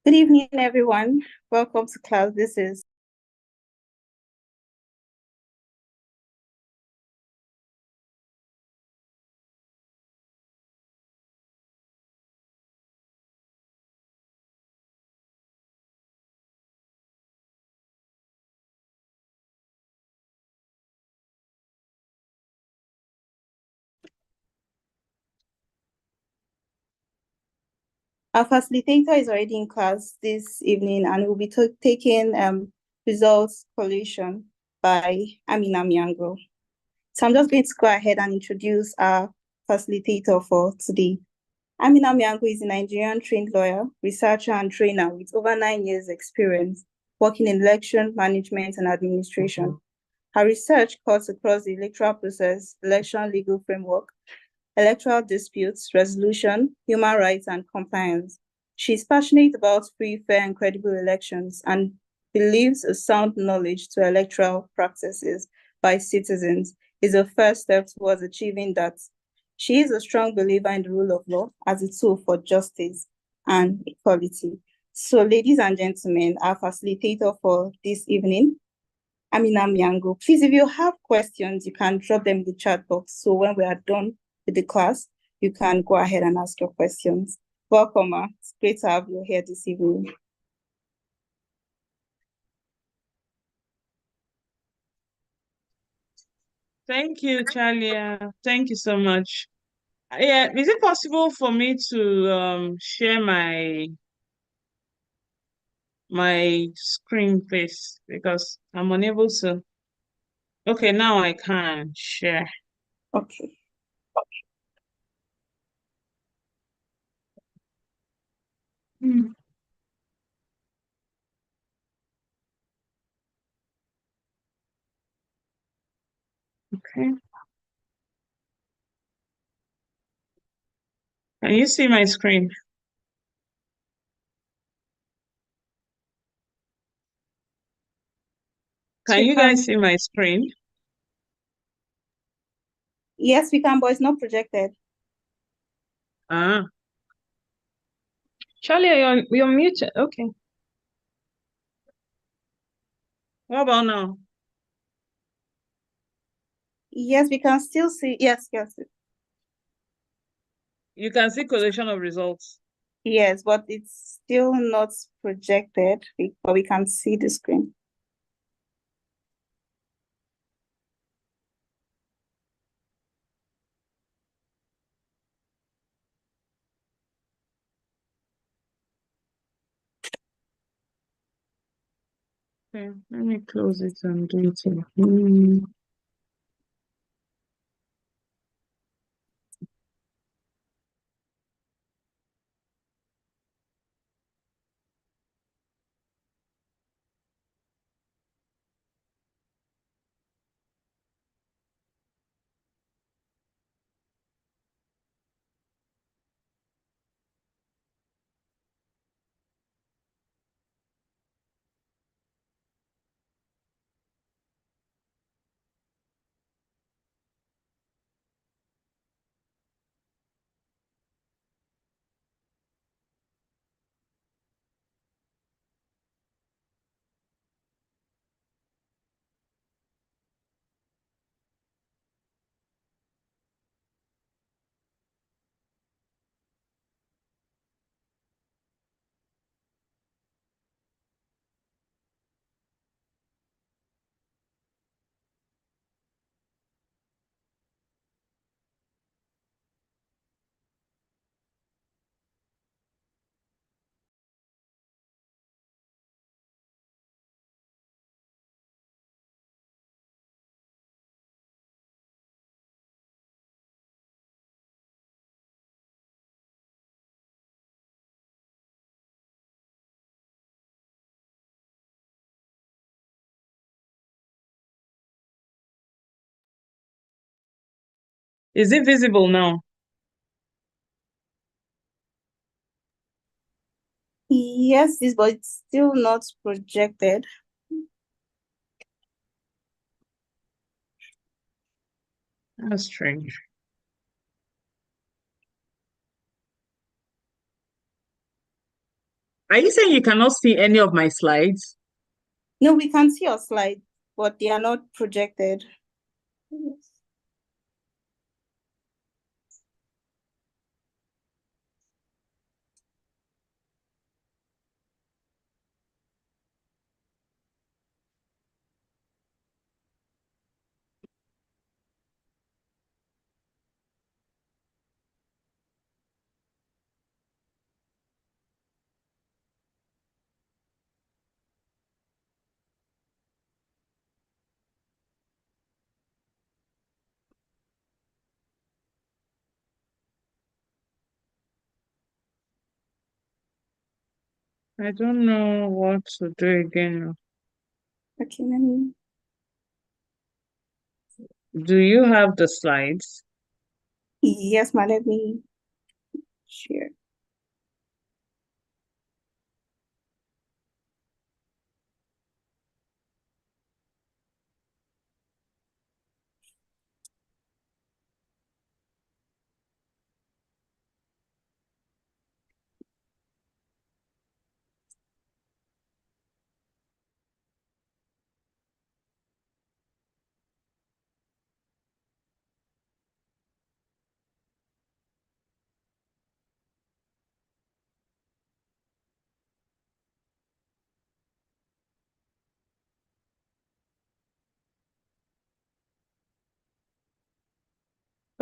Good evening, everyone. Welcome to class. This is our facilitator is already in class this evening and will be taking results collation by Amina Miango. So I'm just going to go ahead and introduce our facilitator for today. Amina Miango is a Nigerian trained lawyer, researcher, and trainer with over 9 years experience working in election management and administration. Her research cuts across the electoral process, election legal framework, electoral disputes, resolution, human rights, and compliance. She is passionate about free, fair, and credible elections and believes a sound knowledge to electoral practices by citizens is a first step towards achieving that. She is a strong believer in the rule of law as a tool for justice and equality. So, ladies and gentlemen, our facilitator for this evening, Amina Miango. Please, if you have questions, you can drop them in the chat box. So when we are done with the class, you can go ahead and ask your questions. Welcome, Ma. It's great to have you here this evening. Thank you, Charlie. Thank you so much. Yeah, is it possible for me to share my screen, please? Because I'm unable to. Okay, now I can share. Okay. Mm. Okay. Can you see my screen? Can you guys see my screen? Yes, we can, but it's not projected. Ah. Charlie, you're muted. Okay. What about now? Yes, we can still see. Yes. You can see collation of results. Yes, but it's still not projected, but we can see the screen. Okay, let me close it and do it again. Is it visible now? Yes, but it's still not projected. That's strange. Are you saying you cannot see any of my slides? No, we can see your slides, but they are not projected. Yes. I don't know what to do again. Okay, let me. Do you have the slides? Yes, ma, let me share.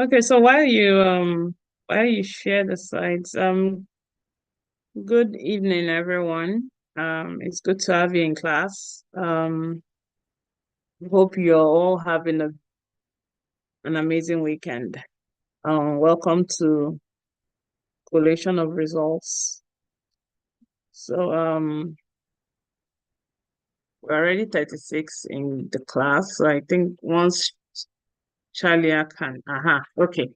Okay, so while you share the slides, good evening everyone. It's good to have you in class. Hope you're all having an amazing weekend. Welcome to collation of results. So we're already 36 in the class. So I think once Charlie can, okay,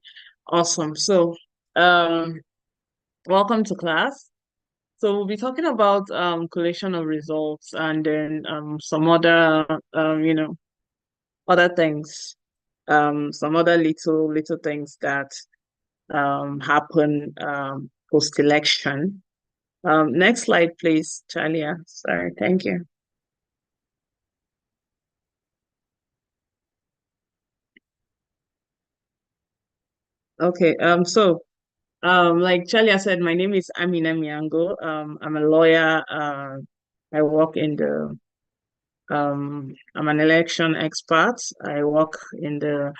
awesome. So welcome to class. So we'll be talking about collation of results and then some other other things, some other little things that happen post election. Next slide, please, Chalia. Sorry, thank you. Okay, like Chalia said, my name is Amina Miango. I'm a lawyer. I work in the I'm an election expert. I work in the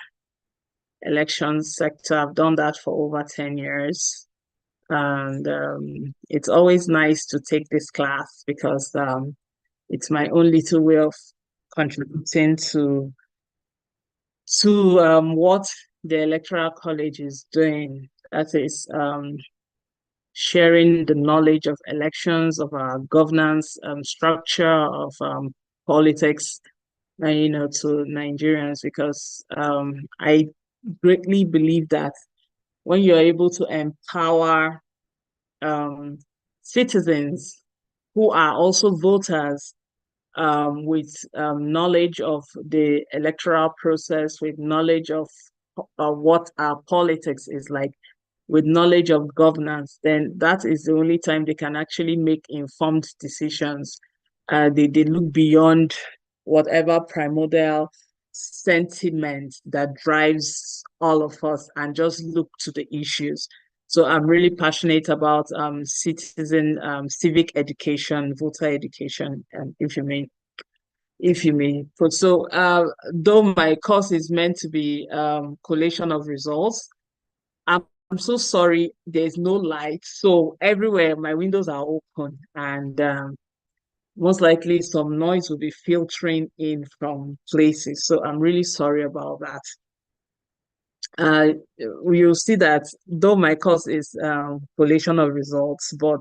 elections sector. I've done that for over 10 years. And it's always nice to take this class because it's my own little way of contributing to what the Electoral College is doing. That is sharing the knowledge of elections, of our governance structure, of politics, to Nigerians because I greatly believe that when you're able to empower um, citizens who are also voters with knowledge of the electoral process, with knowledge of what our politics is like, with knowledge of governance, then that is the only time they can actually make informed decisions. They look beyond whatever primordial sentiment that drives all of us and just look to the issues. So I'm really passionate about citizen civic education, voter education, if you may put. So though my course is meant to be collation of results, I'm so sorry there's no light. So everywhere my windows are open and most likely some noise will be filtering in from places. So I'm really sorry about that. Uh, you'll see that though my course is collation of results, but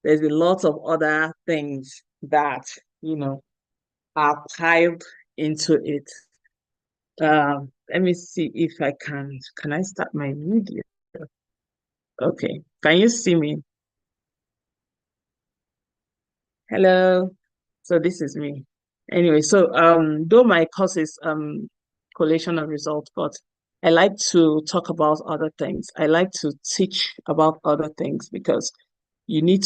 there's a lot of other things that, you know, are piled into it. Let me see if I can I start my video? Okay, can you see me? Hello. So this is me. Anyway, so though my course is collation of results, but I like to talk about other things. I like to teach about other things because you need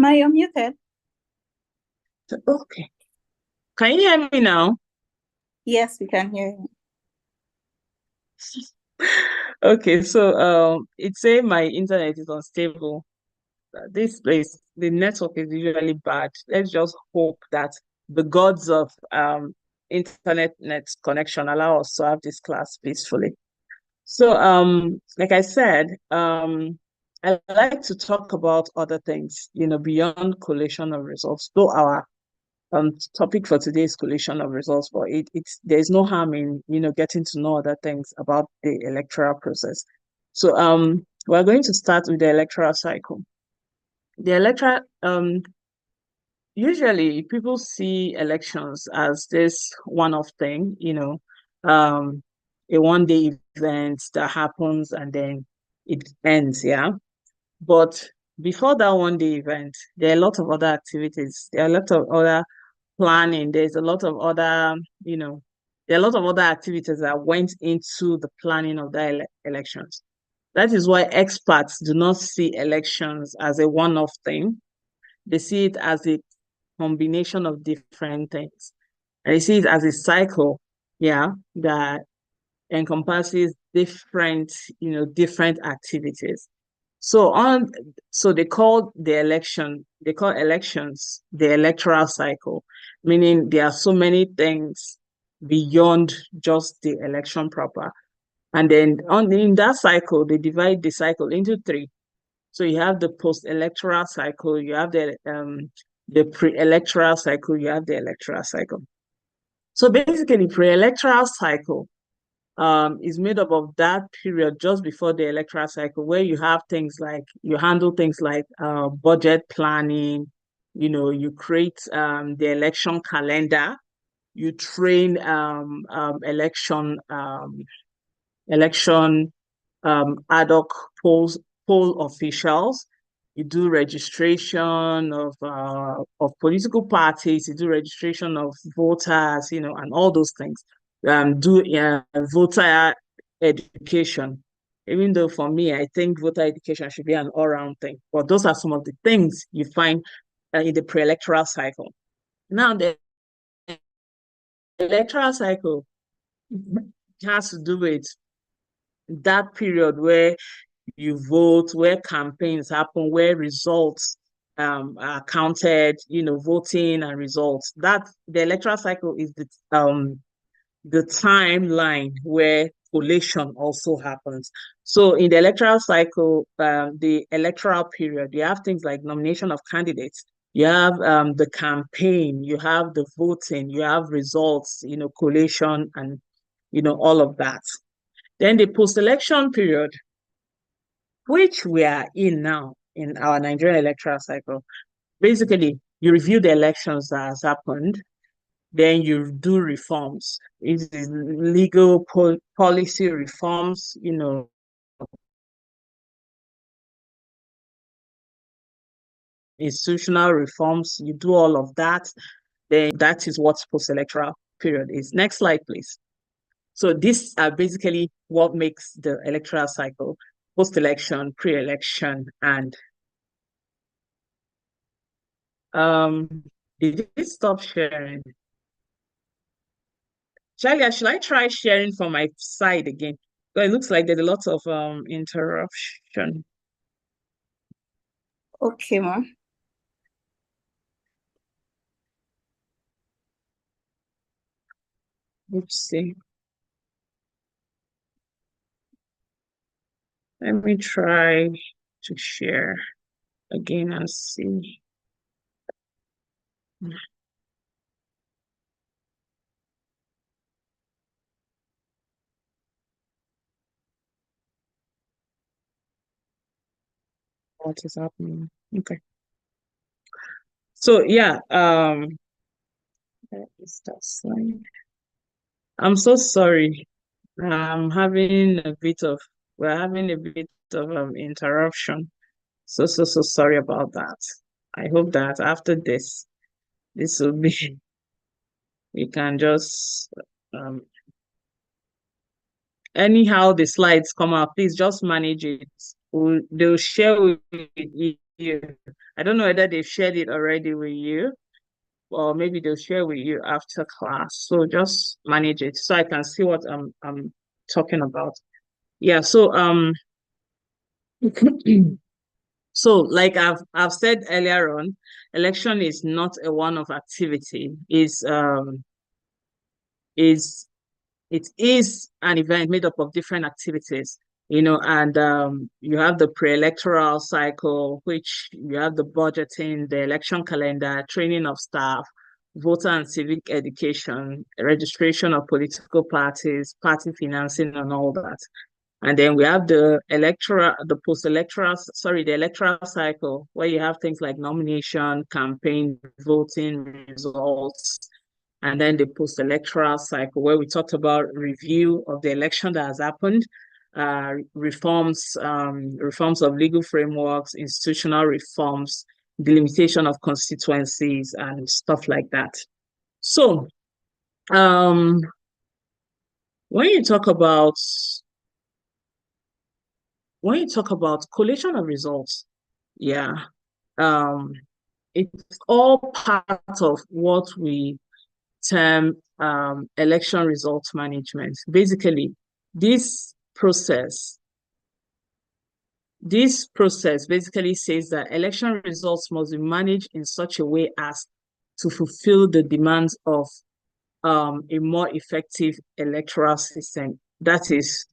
Ma, you're muted. Okay. Can you hear me now? Yes, we can hear you. Okay, so it's saying my internet is unstable. This place, the network is usually bad. Let's just hope that the gods of net connection allow us to have this class peacefully. So like I said, I like to talk about other things, beyond collation of results. Though our topic for today is collation of results, but it's there's no harm in getting to know other things about the electoral process. So we're going to start with the electoral cycle. The electoral usually people see elections as this one-off thing, a one-day event that happens and then it ends, yeah. But before that one-day event, there are a lot of other activities. There are a lot of other planning. There's a lot of other, there are a lot of other activities that went into the planning of the elections. That is why experts do not see elections as a one-off thing. They see it as a combination of different things. And they see it as a cycle, yeah, that encompasses different activities. So they call elections the electoral cycle, meaning there are so many things beyond just the election proper. And then in that cycle, they divide the cycle into three. So you have the post-electoral cycle, you have the pre-electoral cycle, you have the electoral cycle. So basically, pre-electoral cycle is made up of that period just before the electoral cycle, where you have things like you handle things like budget planning, you create the election calendar, you train election ad hoc poll officials. You do registration of political parties. You do registration of voters, and all those things. Do voter education. Even though for me, I think voter education should be an all-round thing. But those are some of the things you find in the pre-electoral cycle. Now, the electoral cycle has to do with that period where you vote, where campaigns happen, where results are counted, voting and results. That the electoral cycle is the timeline where collation also happens. So in the electoral cycle, the electoral period, you have things like nomination of candidates, you have the campaign, you have the voting, you have results, collation and all of that. Then the post-election period, which we are in now in our Nigerian electoral cycle. Basically, you review the elections that has happened, then you do reforms. It is legal policy reforms, institutional reforms. You do all of that. Then that is what post-electoral period is. Next slide, please. So these are basically what makes the electoral cycle: post-election, pre-election, and did it stop sharing? Charlie, should I try sharing from my side again? But it looks like there's a lot of interruption. Okay, ma. Let's see. Let me try to share again and see. What is happening? Okay. So yeah, where is that slide? I'm so sorry. I'm having a bit of we're having a bit of interruption. So sorry about that. I hope that after this will be we can just um anyhow the slides come out, please just manage it. They'll share with you you. I don't know whether they've shared it already with you, or maybe they'll share with you after class. So just manage it so I can see what I'm talking about. Yeah, so so like I've said earlier on, election is not a one-off activity. Is it is an event made up of different activities, and you have the pre-electoral cycle, which you have the budgeting, the election calendar, training of staff, voter and civic education, registration of political parties, party financing, and all that. And then we have the electoral cycle, where you have things like nomination, campaign, voting results, and then the post-electoral cycle, where we talked about review of the election that has happened, reforms of legal frameworks, institutional reforms, delimitation of constituencies, and stuff like that. So, um, when you talk about collation of results, yeah, um, it's all part of what we term election results management. Basically, this process, this process basically says that election results must be managed in such a way as to fulfill the demands of a more effective electoral system. That is,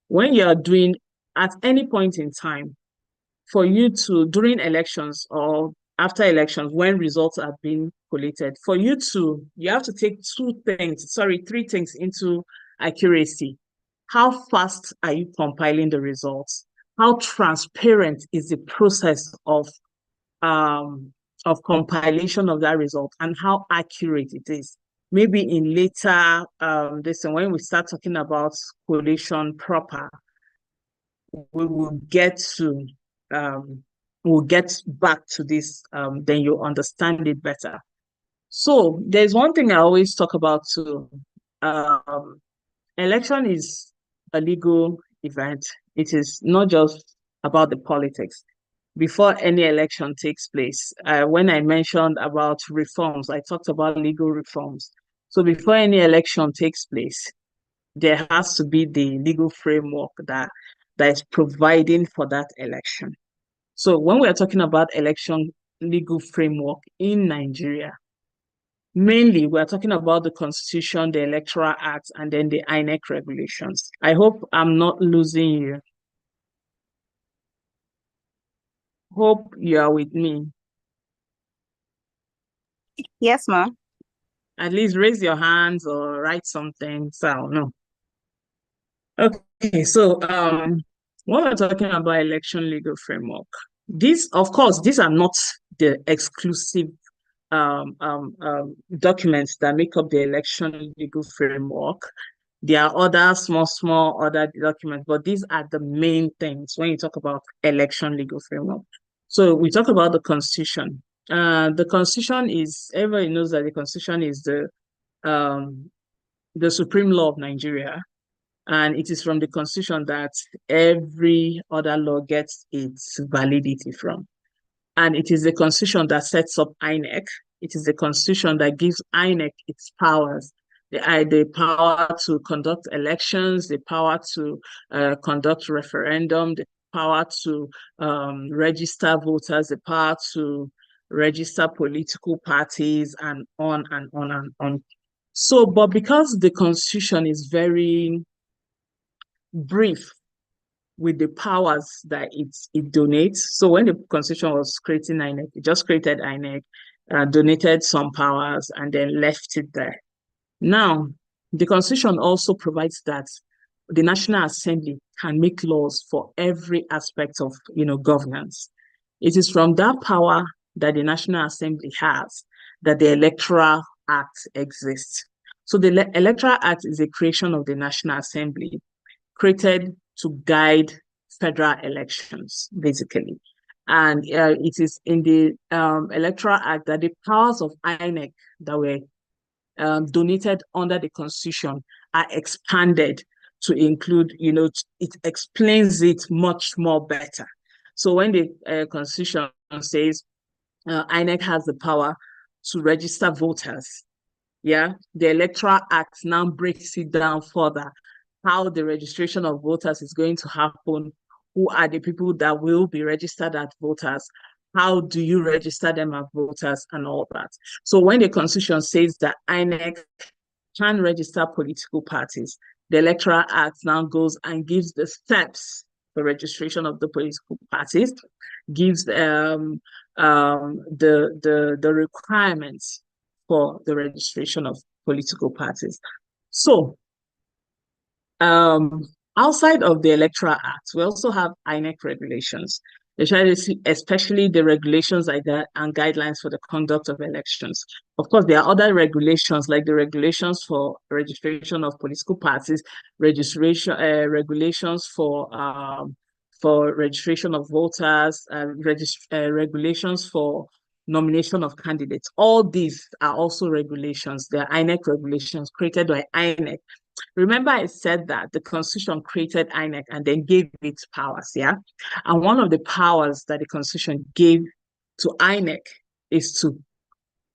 when you are doing at any point in time, for you to, during elections or after elections, when results are being collated, you have to take three things into accuracy. How fast are you compiling the results? How transparent is the process um, of compilation of that result, and how accurate it is? Maybe in later, when we start talking about collation proper, we will get to we'll get back to this, then you'll understand it better. So there's one thing I always talk about too. Um, Election is a legal event. It is not just about the politics. Before any election takes place, when I mentioned about reforms, I talked about legal reforms. So before any election takes place, there has to be the legal framework that is providing for that election. So when we're talking about election legal framework in Nigeria, mainly we're talking about the Constitution, the Electoral Act, and then the INEC regulations. I hope I'm not losing you. Hope you are with me. Yes, ma'am. At least raise your hands or write something so I'll know. Okay, so when we're talking about election legal framework, of course, these are not the exclusive documents that make up the election legal framework. There are other small other documents, but these are the main things when you talk about election legal framework. So we talk about the Constitution. The Constitution is, everybody knows that the Constitution is the supreme law of Nigeria. And it is from the Constitution that every other law gets its validity from. And it is the Constitution that sets up INEC. It is the Constitution that gives INEC its powers, the power to conduct elections, the power to conduct referendum, the power to register voters, the power to register political parties, and on and on and on. So, but because the Constitution is very brief with the powers that it donates. So when the Constitution was creating INEC, it just created INEC, donated some powers, and then left it there. Now, the Constitution also provides that the National Assembly can make laws for every aspect of governance. It is from that power that the National Assembly has that the Electoral Act exists. So the Electoral Act is a creation of the National Assembly, created to guide federal elections, basically. And it is in the Electoral Act that the powers of INEC that were donated under the Constitution are expanded to include, it explains it much more better. So when the Constitution says INEC has the power to register voters. Yeah, the Electoral Act now breaks it down further, how the registration of voters is going to happen, who are the people that will be registered as voters, how do you register them as voters, and all that. So when the Constitution says that INEC can register political parties, the Electoral Act now goes and gives the steps for registration of the political parties, gives the requirements for the registration of political parties. So outside of the Electoral Act, we also have INEC regulations, especially the regulations and guidelines for the conduct of elections. Of course, there are other regulations like the regulations for registration of political parties, regulations for registration of voters, regulations for nomination of candidates. All these are also regulations. They are INEC regulations created by INEC. Remember, I said that the Constitution created INEC and then gave it powers, yeah? And one of the powers that the Constitution gave to INEC is to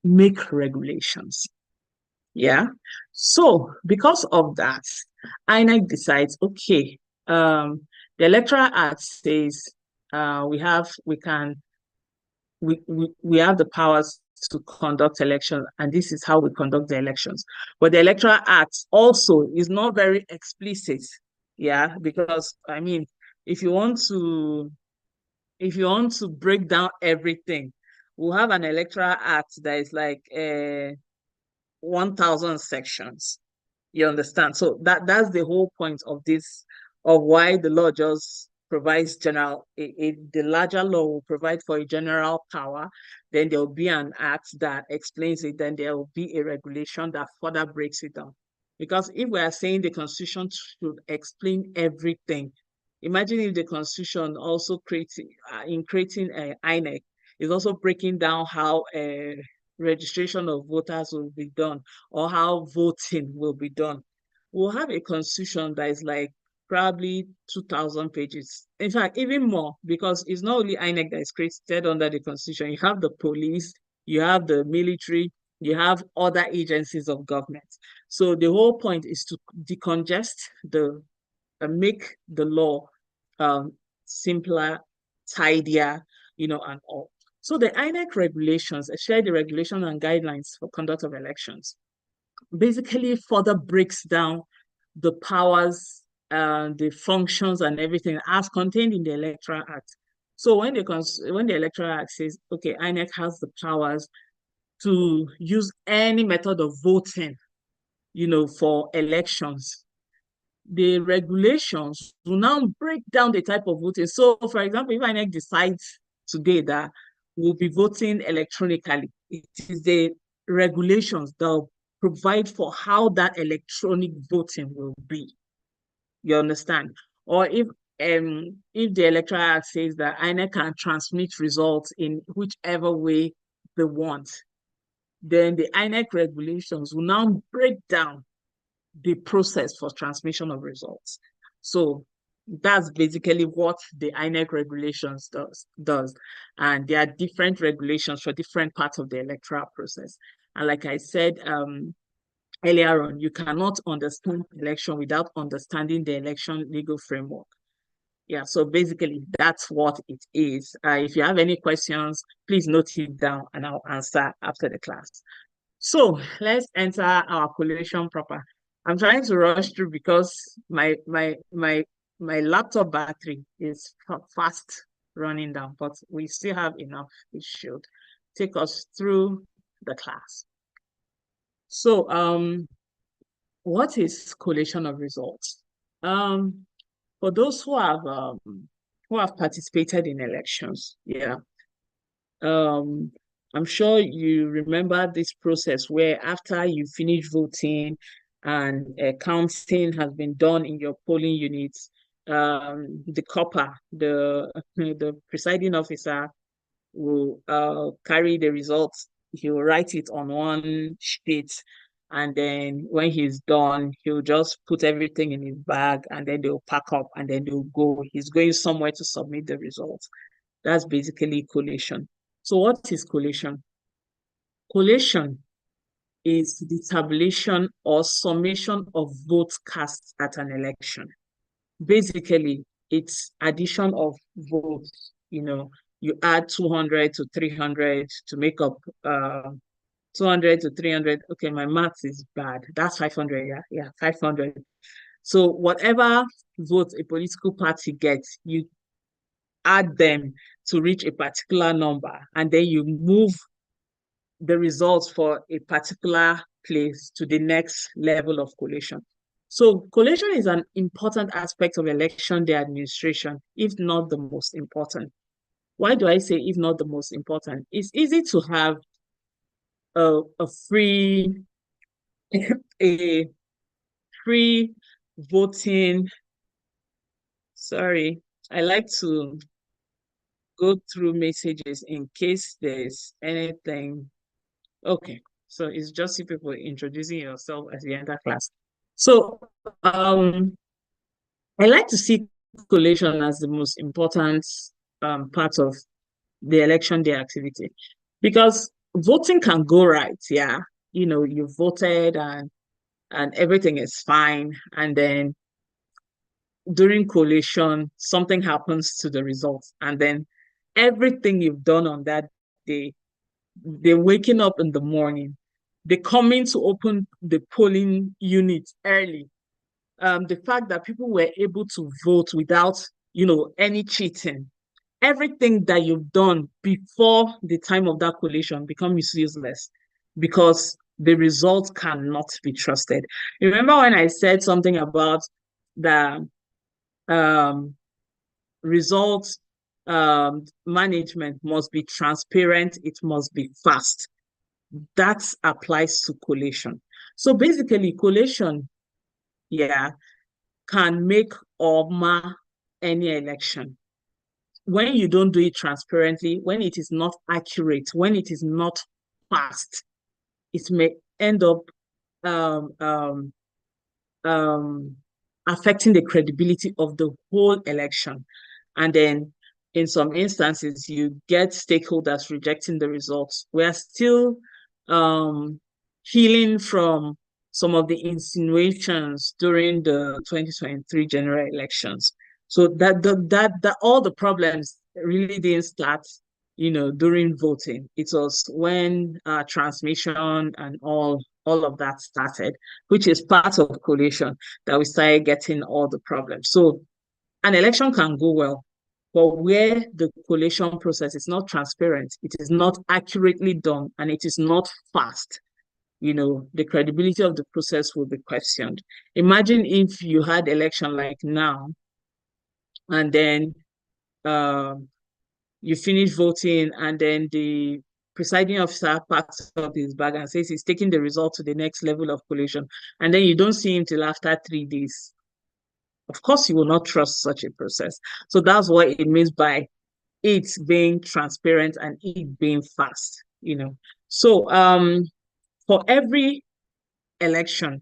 make regulations, yeah? So, because of that, INEC decides, okay, the Electoral Act says we have the powers to conduct elections, and this is how we conduct the elections. But the Electoral Act also is not very explicit, yeah, because I mean, if you want to break down everything, we'll have an Electoral Act that is like 1,000 sections. You understand? So that's the whole point of this, of why the law just provides the larger law will provide for a general power, then there will be an act that explains it, then there will be a regulation that further breaks it down. Because if we are saying the Constitution should explain everything, imagine if the Constitution also in creating INEC, is also breaking down how registration of voters will be done or how voting will be done. We'll have a constitution that is like probably 2,000 pages. In fact, even more, because it's not only INEC that is created under the constitution. You have the police, you have the military, you have other agencies of government. So the whole point is to decongest make the law simpler, tidier, and all. So the INEC regulations, especially the regulations and guidelines for conduct of elections, basically further breaks down the powers, the functions and everything as contained in the Electoral Act. So when the Electoral Act says, okay, INEC has the powers to use any method of voting, for elections, the regulations will now break down the type of voting. So, for example, if INEC decides today that we'll be voting electronically, it is the regulations that will provide for how that electronic voting will be. You understand? Or if the Electoral Act says that INEC can transmit results in whichever way they want, then the INEC regulations will now break down the process for transmission of results. So that's basically what the INEC regulations does. And there are different regulations for different parts of the electoral process. And like I said earlier on, you cannot understand election without understanding the election legal framework. Yeah, so basically that's what it is. If you have any questions, please note it down and I'll answer after the class. So let's enter our collation proper. I'm trying to rush through because my laptop battery is fast running down, but we still have enough. It should take us through the class. So what is collation of results? For those who have participated in elections, yeah. I'm sure you remember this process where after you finish voting and counting has been done in your polling units, the copper, the presiding officer will carry the results. He will write it on one sheet, and then when he's done, he'll just put everything in his bag, and then they'll pack up, and then they'll go. He's going somewhere to submit the results. That's basically collation. So what is collation? Collation is the tabulation or summation of votes cast at an election. Basically, it's addition of votes. You add 200 to 300 to make up 200 to 300. Okay, my maths is bad. That's 500. Yeah, yeah, 500. So whatever votes a political party gets, you add them to reach a particular number, and then you move the results for a particular place to the next level of collation. So collation is an important aspect of election day administration, if not the most important. Why do I say if not the most important? It's easy to have a free a free voting. Sorry, I like to go through messages in case there's anything. Okay, so it's just you people introducing yourself as you enter class. So I like to see collation as the most important part of the election day activity, because voting can go right, yeah. You voted and everything is fine, and then during collation something happens to the results, and then everything you've done on that day, they're waking up in the morning, they're coming to open the polling unit early. The fact that people were able to vote without, any cheating, everything that you've done before the time of that collation becomes useless because the results cannot be trusted. Remember when I said something about the um, results management must be transparent, it must be fast. That applies to collation. So basically, collation, yeah, can make or mar any election. When you don't do it transparently, when it is not accurate, when it is not fast, it may end up um, um, um, affecting the credibility of the whole election. And then in some instances, you get stakeholders rejecting the results. We are still healing from some of the insinuations during the 2023 general elections. So that all the problems really didn't start, during voting. It was when transmission and all of that started, which is part of collation, that we started getting all the problems. So an election can go well, but where the collation process is not transparent, it is not accurately done, and it is not fast, the credibility of the process will be questioned. Imagine if you had election like now, and then you finish voting, and then the presiding officer packs up his bag and says he's taking the result to the next level of collation, and then you don't see him till after 3 days. Of course, you will not trust such a process. So that's what it means by it being transparent and it being fast, So for every election,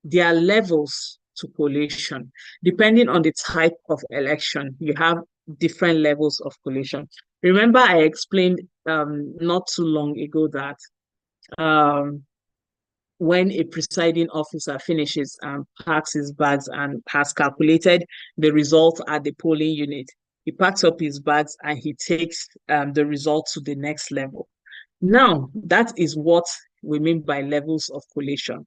there are levels to collation. Depending on the type of election, you have different levels of collation. Remember, I explained not too long ago that when a presiding officer finishes and packs his bags and has calculated the result at the polling unit, he packs up his bags and he takes the result to the next level. Now, that is what we mean by levels of collation.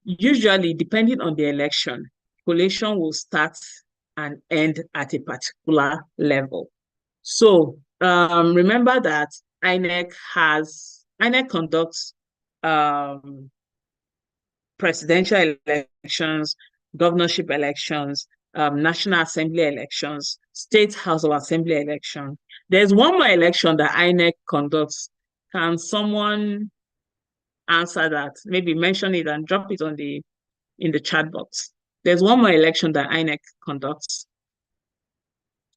Usually, depending on the election, collation will start and end at a particular level. So remember that INEC conducts presidential elections, governorship elections, National Assembly elections, State House of Assembly election. There's one more election that INEC conducts. Can someone answer that? Maybe mention it and drop it in the chat box. There's one more election that INEC conducts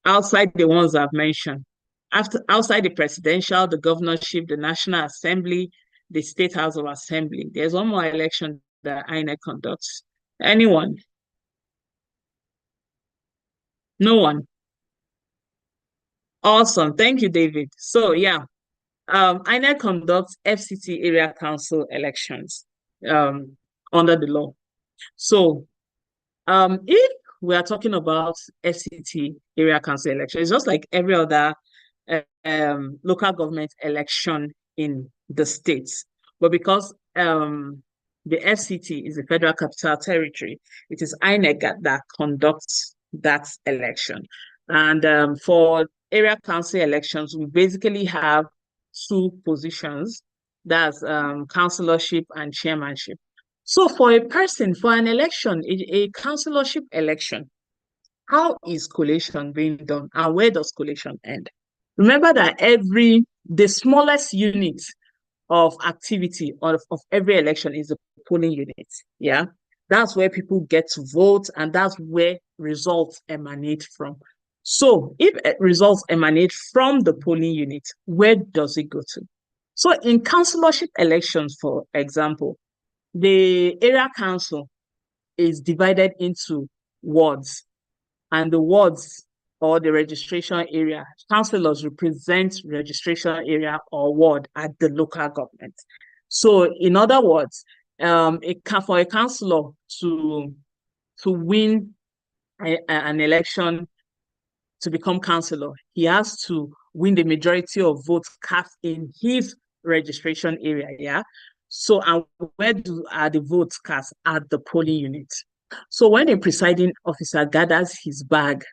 outside the ones I've mentioned. Outside the presidential, the governorship, the National Assembly, the State House of Assembly. There's one more election that INEC conducts. Anyone? No one? Awesome. Thank you, David. So yeah, INEC conducts FCT area council elections um, under the law. So if we are talking about FCT area council election, it's just like every other local government election in the states. But because the FCT is the Federal Capital Territory, it is INEC that conducts that election. And for area council elections, we basically have two positions. That's councillorship and chairmanship. So for a person, for an election, a councillorship election, how is collation being done and where does collation end? Remember that the smallest unit of activity of every election is the polling unit. Yeah. That's where people get to vote and that's where results emanate from. So if results emanate from the polling unit, where does it go to? So in councillorship elections, for example, the area council is divided into wards, and the wards or the registration area, councillors represent registration area or ward at the local government. So in other words, for a councillor to win an election to become councillor, he has to win the majority of votes cast in his registration area. Yeah. So, and where are the votes cast? At the polling unit. So when a presiding officer gathers his bag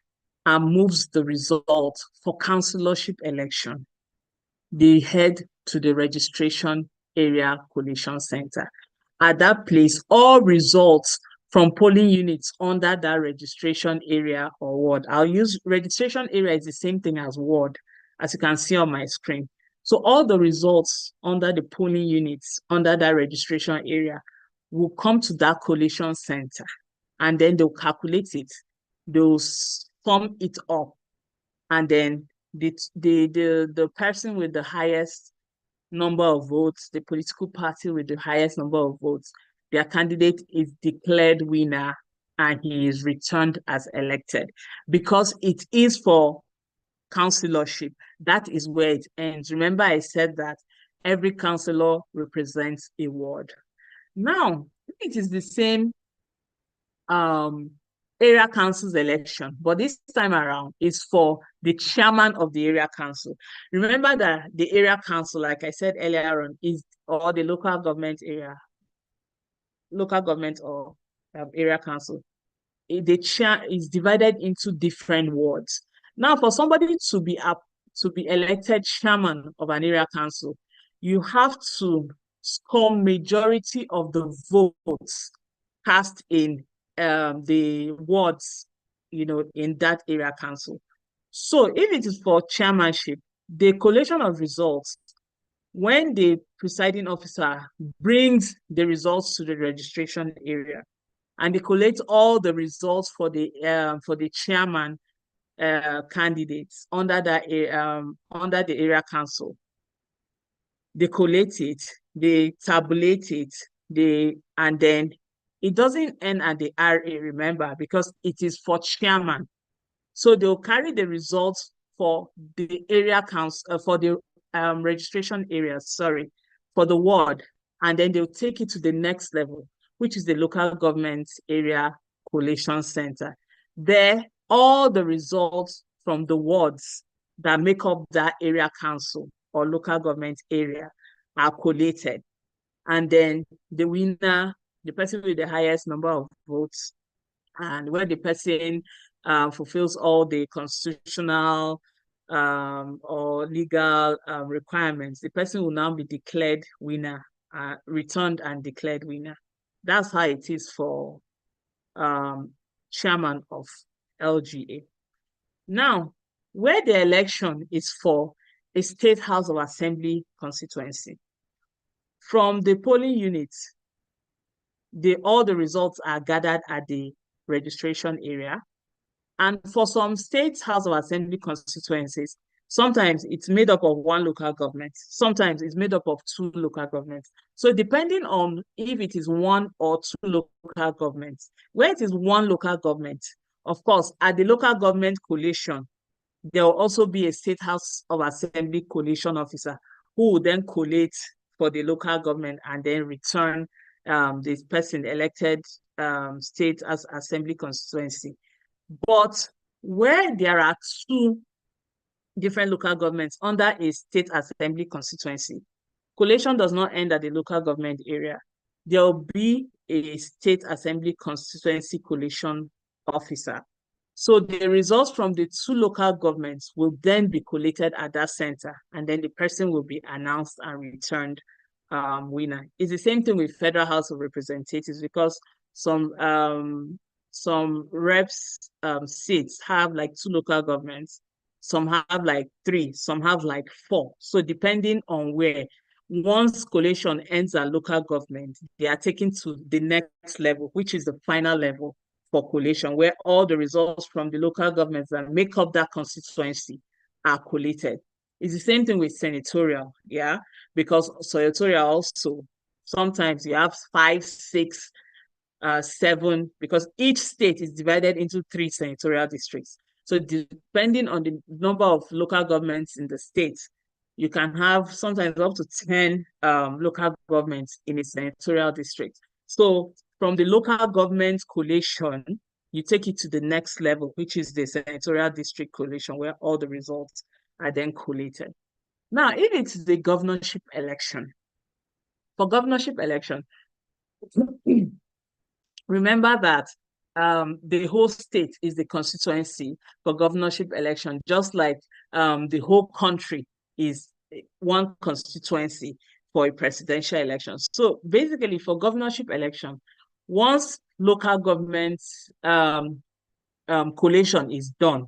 and moves the result for councillorship election, they head to the registration area collation center. At that place, all results from polling units under that registration area or ward. I'll use registration area is the same thing as ward, as you can see on my screen. So all the results under the polling units under that registration area will come to that collation center, and then they'll calculate it. They'll sum it up, and then the person with the highest number of votes, the political party with the highest number of votes, their candidate is declared winner and he is returned as elected. Because it is for councillorship, that is where it ends. Remember, I said that every councillor represents a ward. Now, it is the same area council's election, but this time around is for the chairman of the area council. Remember that the area council, like I said earlier on, is or the local government or area council. The chair is divided into different wards. Now, for somebody to be elected chairman of an area council, you have to score majority of the votes cast in the wards, in that area council. So if it is for chairmanship, the collation of results, when the presiding officer brings the results to the registration area and they collate all the results for the chairman candidates under the area council, they collate it, they tabulate it, and then it doesn't end at the RA, remember, because it is for chairman. So they'll carry the results for the area council, for the registration area, for the ward, and then they'll take it to the next level, which is the local government area collation center. There, all the results from the wards that make up that area council or local government area are collated. And then the winner, the person with the highest number of votes, and when the person fulfills all the constitutional or legal requirements, the person will now be declared winner, returned and declared winner. That's how it is for chairman of LGA. Now, where the election is for a state house of assembly constituency, from the polling units, all the results are gathered at the registration area. And for some state house of assembly constituencies, sometimes it's made up of one local government, sometimes it's made up of two local governments. So depending on if it is one or two local governments, where it is one local government, of course, at the local government collation, there will also be a State House of Assembly collation officer who will then collate for the local government and then return this person elected state as assembly constituency. But where there are two different local governments under a state assembly constituency, collation does not end at the local government area. There will be a state assembly constituency collation officer. So the results from the two local governments will then be collated at that center, and then the person will be announced and returned winner. It's the same thing with Federal House of Representatives, because some reps seats have like two local governments, some have like three, some have like four. So depending on where, once collation ends at local government, they are taken to the next level, which is the final level for collation, where all the results from the local governments that make up that constituency are collated. It's the same thing with senatorial, yeah, because senatorial also, sometimes you have 5, 6, 7, because each state is divided into 3 senatorial districts. So depending on the number of local governments in the state, you can have sometimes up to 10 local governments in a senatorial district. So from the local government collation, you take it to the next level, which is the senatorial district collation, where all the results are then collated. Now, if it's the governorship election, for governorship election, remember that the whole state is the constituency for governorship election, just like the whole country is one constituency for a presidential election. So basically, for governorship election, once local government collation is done,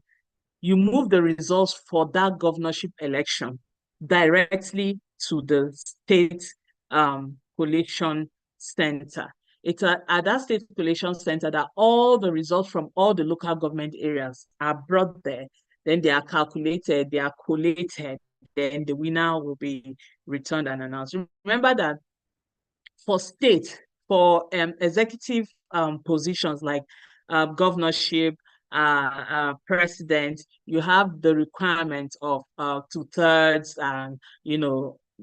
you move the results for that governorship election directly to the state collation center. It's at that state collation center that all the results from all the local government areas are brought there. Then they are calculated, they are collated, then the winner will be returned and announced. Remember that for state, for executive positions like governorship, president, you have the requirement of 2/3 and,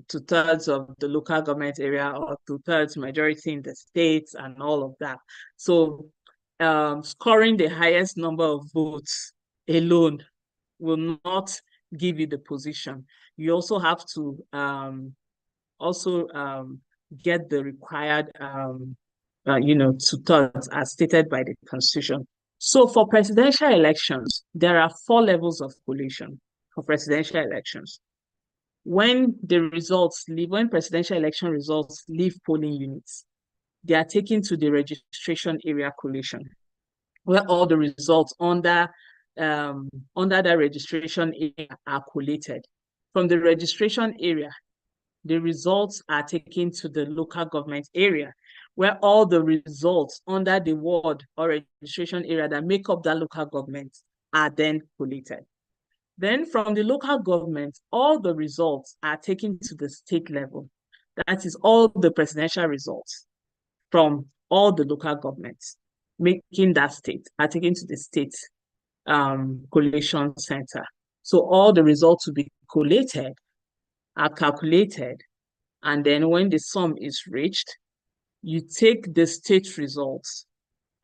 2/3 of the local government area, or 2/3 majority in the states, and all of that. So scoring the highest number of votes alone will not give you the position. You also have to get the required 2/3 as stated by the Constitution. So for presidential elections, there are 4 levels of collation for presidential elections. When presidential election results leave polling units, they are taken to the registration area collation, where all the results under that registration area are collated. From the registration area, the results are taken to the local government area, where all the results under the ward or registration area that make up that local government are then collated. Then from the local government, all the results are taken to the state level. That is, all the presidential results from all the local governments making that state are taken to the state collation center. So all the results will be collated, are calculated, and then when the sum is reached, you take the state results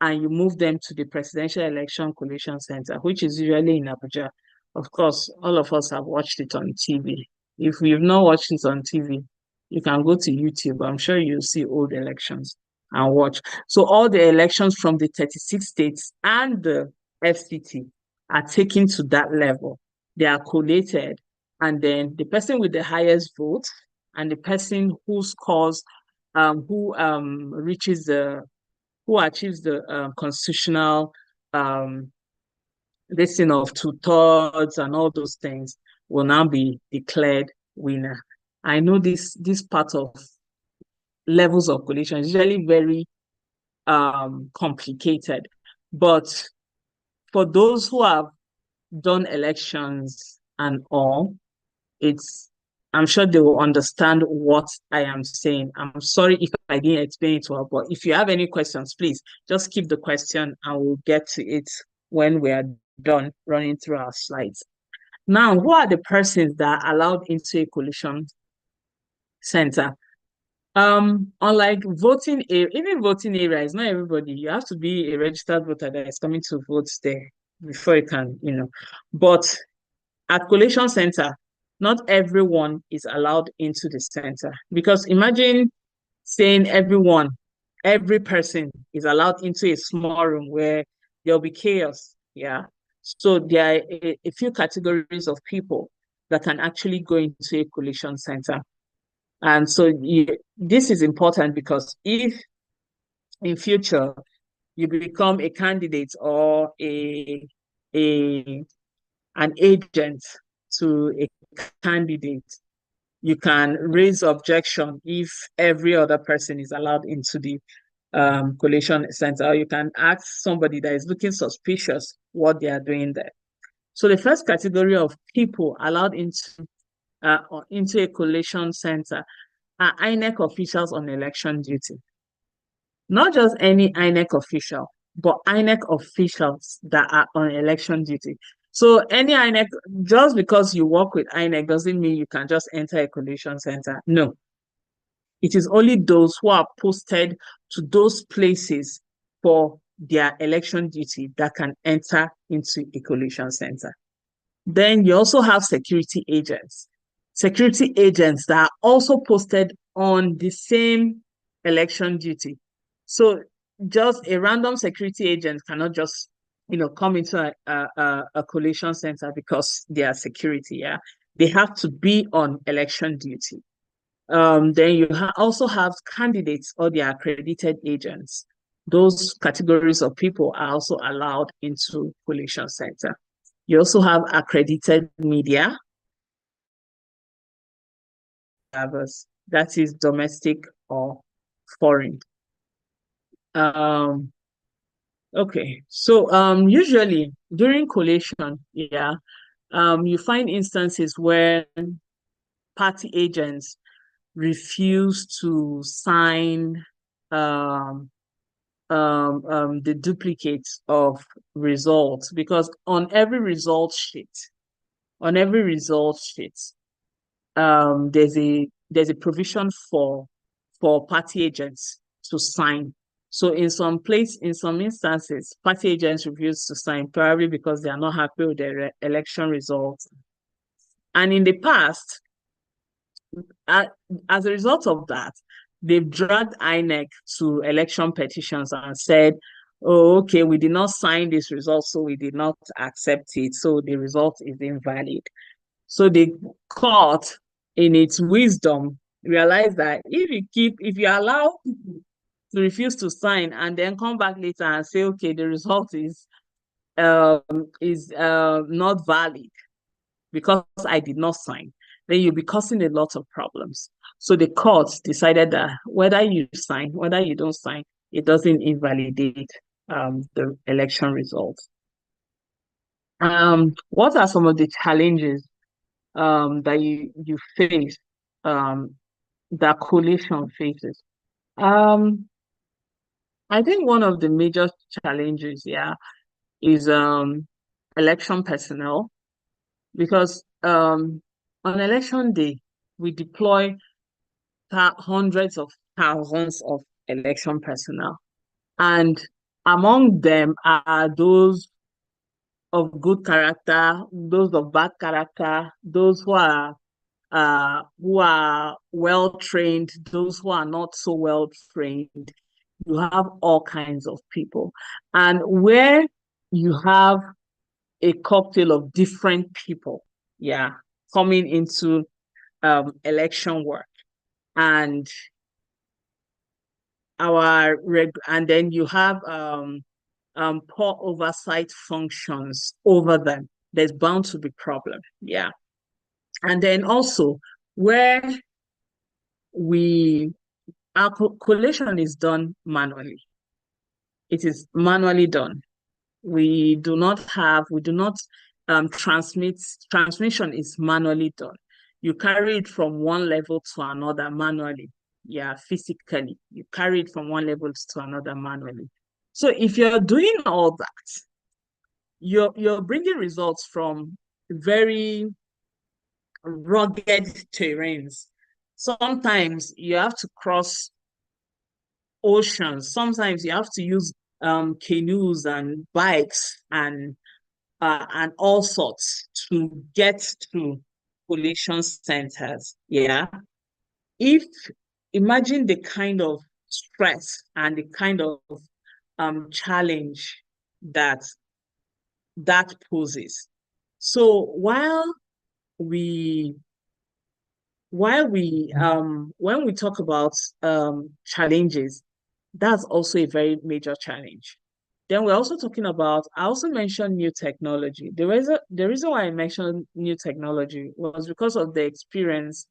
and you move them to the Presidential Election Collation Center, which is usually in Abuja. Of course, all of us have watched it on TV. If we've not watched it on TV, you can go to YouTube. I'm sure you'll see old elections and watch. So all the elections from the 36 states and the FCT are taken to that level. They are collated, and then the person with the highest votes and the person who scores, who achieves the constitutional listing of 2/3 and all those things will now be declared winner. I know this part of levels of collation is usually very complicated, but for those who have done elections and all, I'm sure they will understand what I am saying. I'm sorry if I didn't explain it well, but if you have any questions, please just keep the question and we'll get to it when we are done running through our slides. Now, who are the persons that are allowed into a collation center? Unlike voting area, even voting area is not everybody. You have to be a registered voter that is coming to vote there before you can, But at collation center, not everyone is allowed into the center, because imagine saying every person is allowed into a small room where there'll be chaos. Yeah. So there are a few categories of people that can actually go into a collation center. And so this is important, because if in future you become a candidate or a an agent to a candidate, you can raise objection if every other person is allowed into the collation center, or you can ask somebody that is looking suspicious what they are doing there. So the first category of people allowed into a collation center are INEC officials on election duty. Not just any INEC official, but INEC officials that are on election duty. So any INEC, just because you work with INEC doesn't mean you can just enter a collation center. No. It is only those who are posted to those places for their election duty that can enter into a collation center. Then you also have security agents. Security agents that are also posted on the same election duty. So just a random security agent cannot just, come into a collation center because they are security. Yeah, they have to be on election duty. Then you also have candidates or their accredited agents. Those categories of people are also allowed into collation center. You also have accredited media, that is domestic or foreign. Okay, so usually during collation, yeah, you find instances where party agents refuse to sign the duplicates of results, because on every result sheet, there's a provision for party agents to sign. So in some instances, party agents refuse to sign, probably because they are not happy with their election results. And in the past, as a result of that, they've dragged INEC to election petitions and said, oh, okay, we did not sign this result, so we did not accept it, so the result is invalid. So the court, in its wisdom, realized that if you allow people to refuse to sign and then come back later and say, okay, the result is not valid because I did not sign, then you'll be causing a lot of problems. So the courts decided that whether you sign, whether you don't sign, it doesn't invalidate the election results. What are some of the challenges that you face, that collation faces? I think one of the major challenges, yeah, is election personnel, because on election day we deploy hundreds of thousands of election personnel, and among them are those of good character, those of bad character, those who are well trained, those who are not so well trained. You have all kinds of people, and where you have a cocktail of different people, yeah, coming into election work, and and then you have poor oversight functions over them. There's bound to be problem, yeah. And then also where our collation is done manually. It is manually done. We do not transmission is manually done. You carry it from one level to another manually. Yeah, physically. You carry it from one level to another manually. So if you're doing all that, you're bringing results from very rugged terrains. Sometimes you have to cross oceans. Sometimes you have to use canoes and bikes and all sorts to get to collation centers. Yeah. If imagine the kind of stress and the kind of challenge that that poses. So we while we when we talk about challenges, that's also a very major challenge. Then we're also talking about, I also mentioned new technology. The reason why I mentioned new technology was because of the experience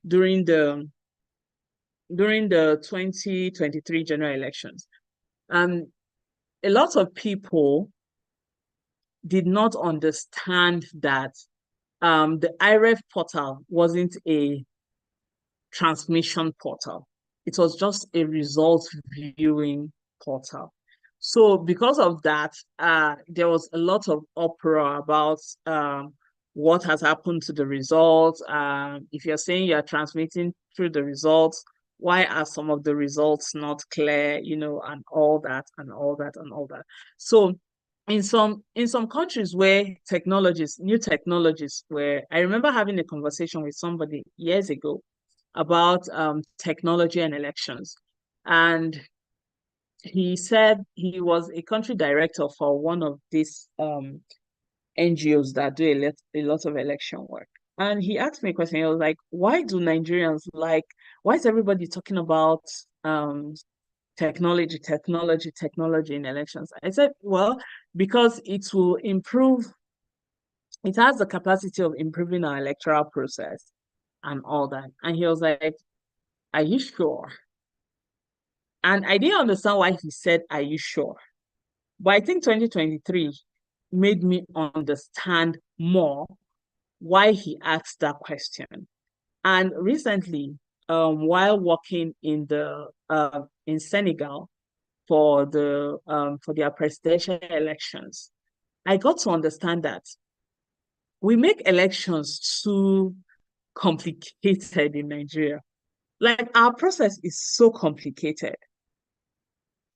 during the 2023 general elections. Um, a lot of people did not understand that the IREF portal wasn't a transmission portal. It was just a result viewing portal. So because of that, there was a lot of uproar about what has happened to the results. If you're saying you're transmitting through the results, why are some of the results not clear, and all that and all that and all that. So in some countries where new technologies, where I remember having a conversation with somebody years ago about technology and elections. And he said he was a country director for one of these NGOs that do a lot of election work. And he asked me a question. He was like, why is everybody talking about technology in elections? I said, well, because it has the capacity of improving our electoral process and all that. And he was like, are you sure? And I didn't understand why he said, are you sure? But I think 2023 made me understand more why he asked that question. And recently, while working in Senegal for their presidential elections, I got to understand that we make elections too complicated in Nigeria. Like our process is so complicated.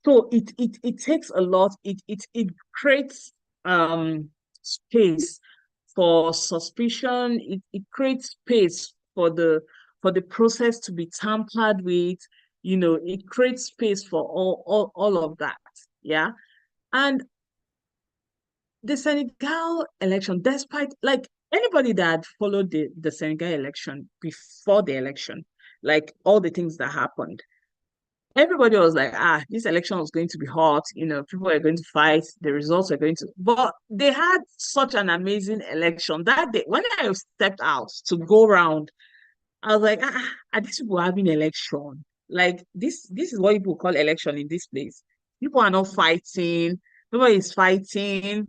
So it takes a lot. It creates space for suspicion. It creates space for the process to be tampered with. It creates space for all of that. Yeah. And the Senegal election, despite, like, anybody that followed the Senegal election before the election, like all the things that happened, everybody was like, this election was going to be hot, people are going to fight, the results are going to, but they had such an amazing election that day. When I stepped out to go around, I was like, are these people having election? Like this is what people call election in this place. People are not fighting, nobody is fighting,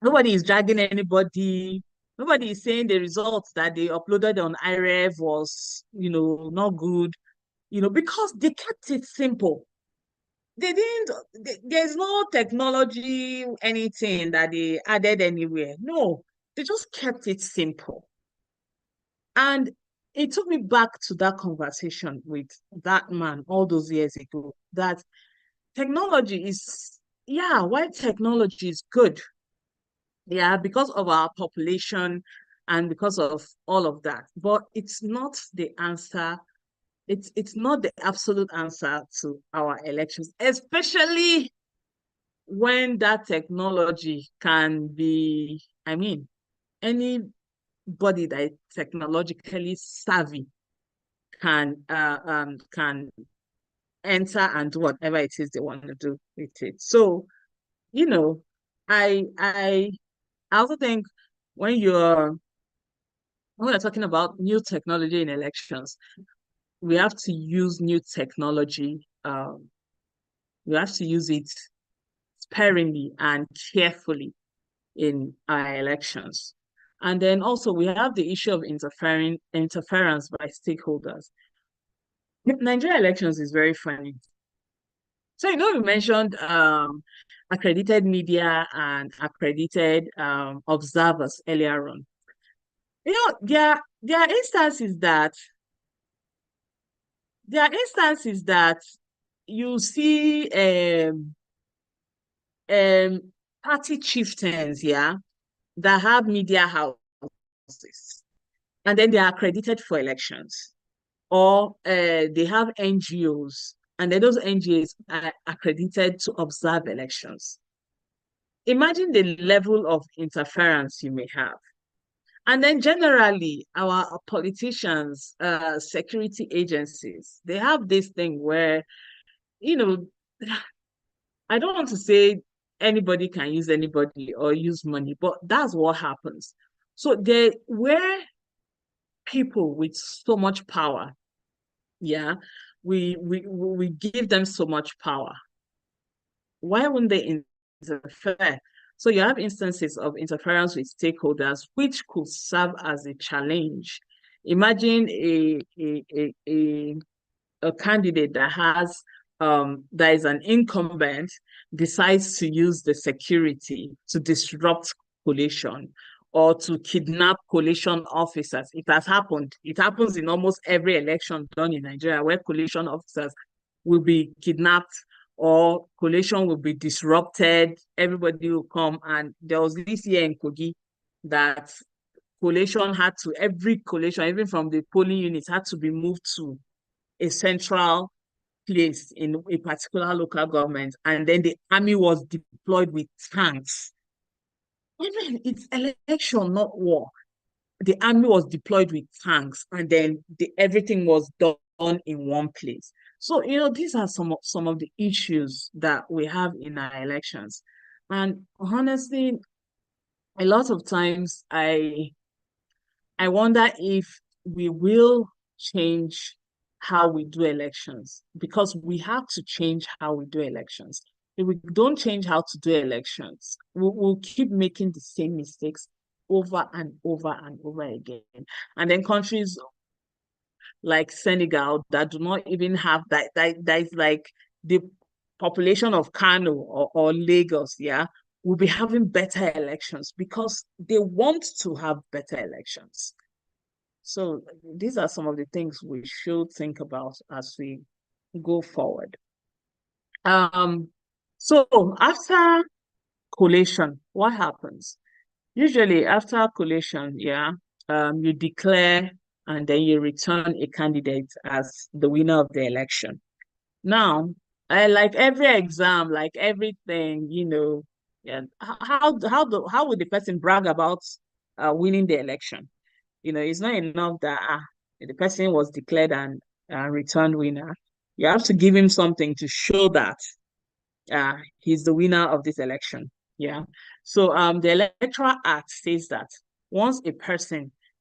nobody is dragging anybody. Nobody is saying the results that they uploaded on IREV was, not good, because they kept it simple. They didn't, there's no technology, anything that they added anywhere. No, they just kept it simple. And it took me back to that conversation with that man all those years ago, that technology is, yeah, why technology is good. Yeah, because of our population and because of all of that. But it's not the answer. It's not the absolute answer to our elections, especially when that technology can be, I mean, anybody that is technologically savvy can enter and do whatever it is they want to do with it. So, you know, I also think when you're when we're talking about new technology in elections, we have to use new technology. We have to use it sparingly and carefully in our elections. And then also we have the issue of interference by stakeholders. Nigeria elections is very funny. So, you mentioned accredited media and accredited observers earlier on. There are instances that you see um party chieftains, yeah, that have media houses, and then they are accredited for elections, or they have NGOs, and then those NGOs are accredited to observe elections. Imagine the level of interference you may have. And then generally, our politicians, security agencies, they have this thing where, you know, I don't want to say anybody can use anybody or use money, but that's what happens. So there were people with so much power. Yeah. We give them so much power. Why wouldn't they interfere? So you have instances of interference with stakeholders, which could serve as a challenge. Imagine a candidate that is an incumbent decides to use the security to disrupt collation or to kidnap collation officers. It has happened. It happens in almost every election done in Nigeria where collation officers will be kidnapped or collation will be disrupted. Everybody will come. And there was this year in Kogi that every collation, even from the polling units, had to be moved to a central place in a particular local government, and then the army was deployed with tanks. Even it's election, not war. The army was deployed with tanks, and then everything was done in one place. So, these are some of the issues that we have in our elections. And honestly, a lot of times I wonder if we will change how we do elections, because we have to change how we do elections. If we don't change how to do elections, we'll keep making the same mistakes over and over and over again. And then countries like Senegal that do not even have that is like the population of Kano or Lagos, yeah, will be having better elections because they want to have better elections. So these are some of the things we should think about as we go forward. So after collation, what happens? Usually after collation, yeah, you declare and then you return a candidate as the winner of the election. Now, like every exam, like everything, yeah, how would the person brag about winning the election? It's not enough that the person was declared and returned winner. You have to give him something to show that he's the winner of this election. Yeah. So the Electoral Act says that once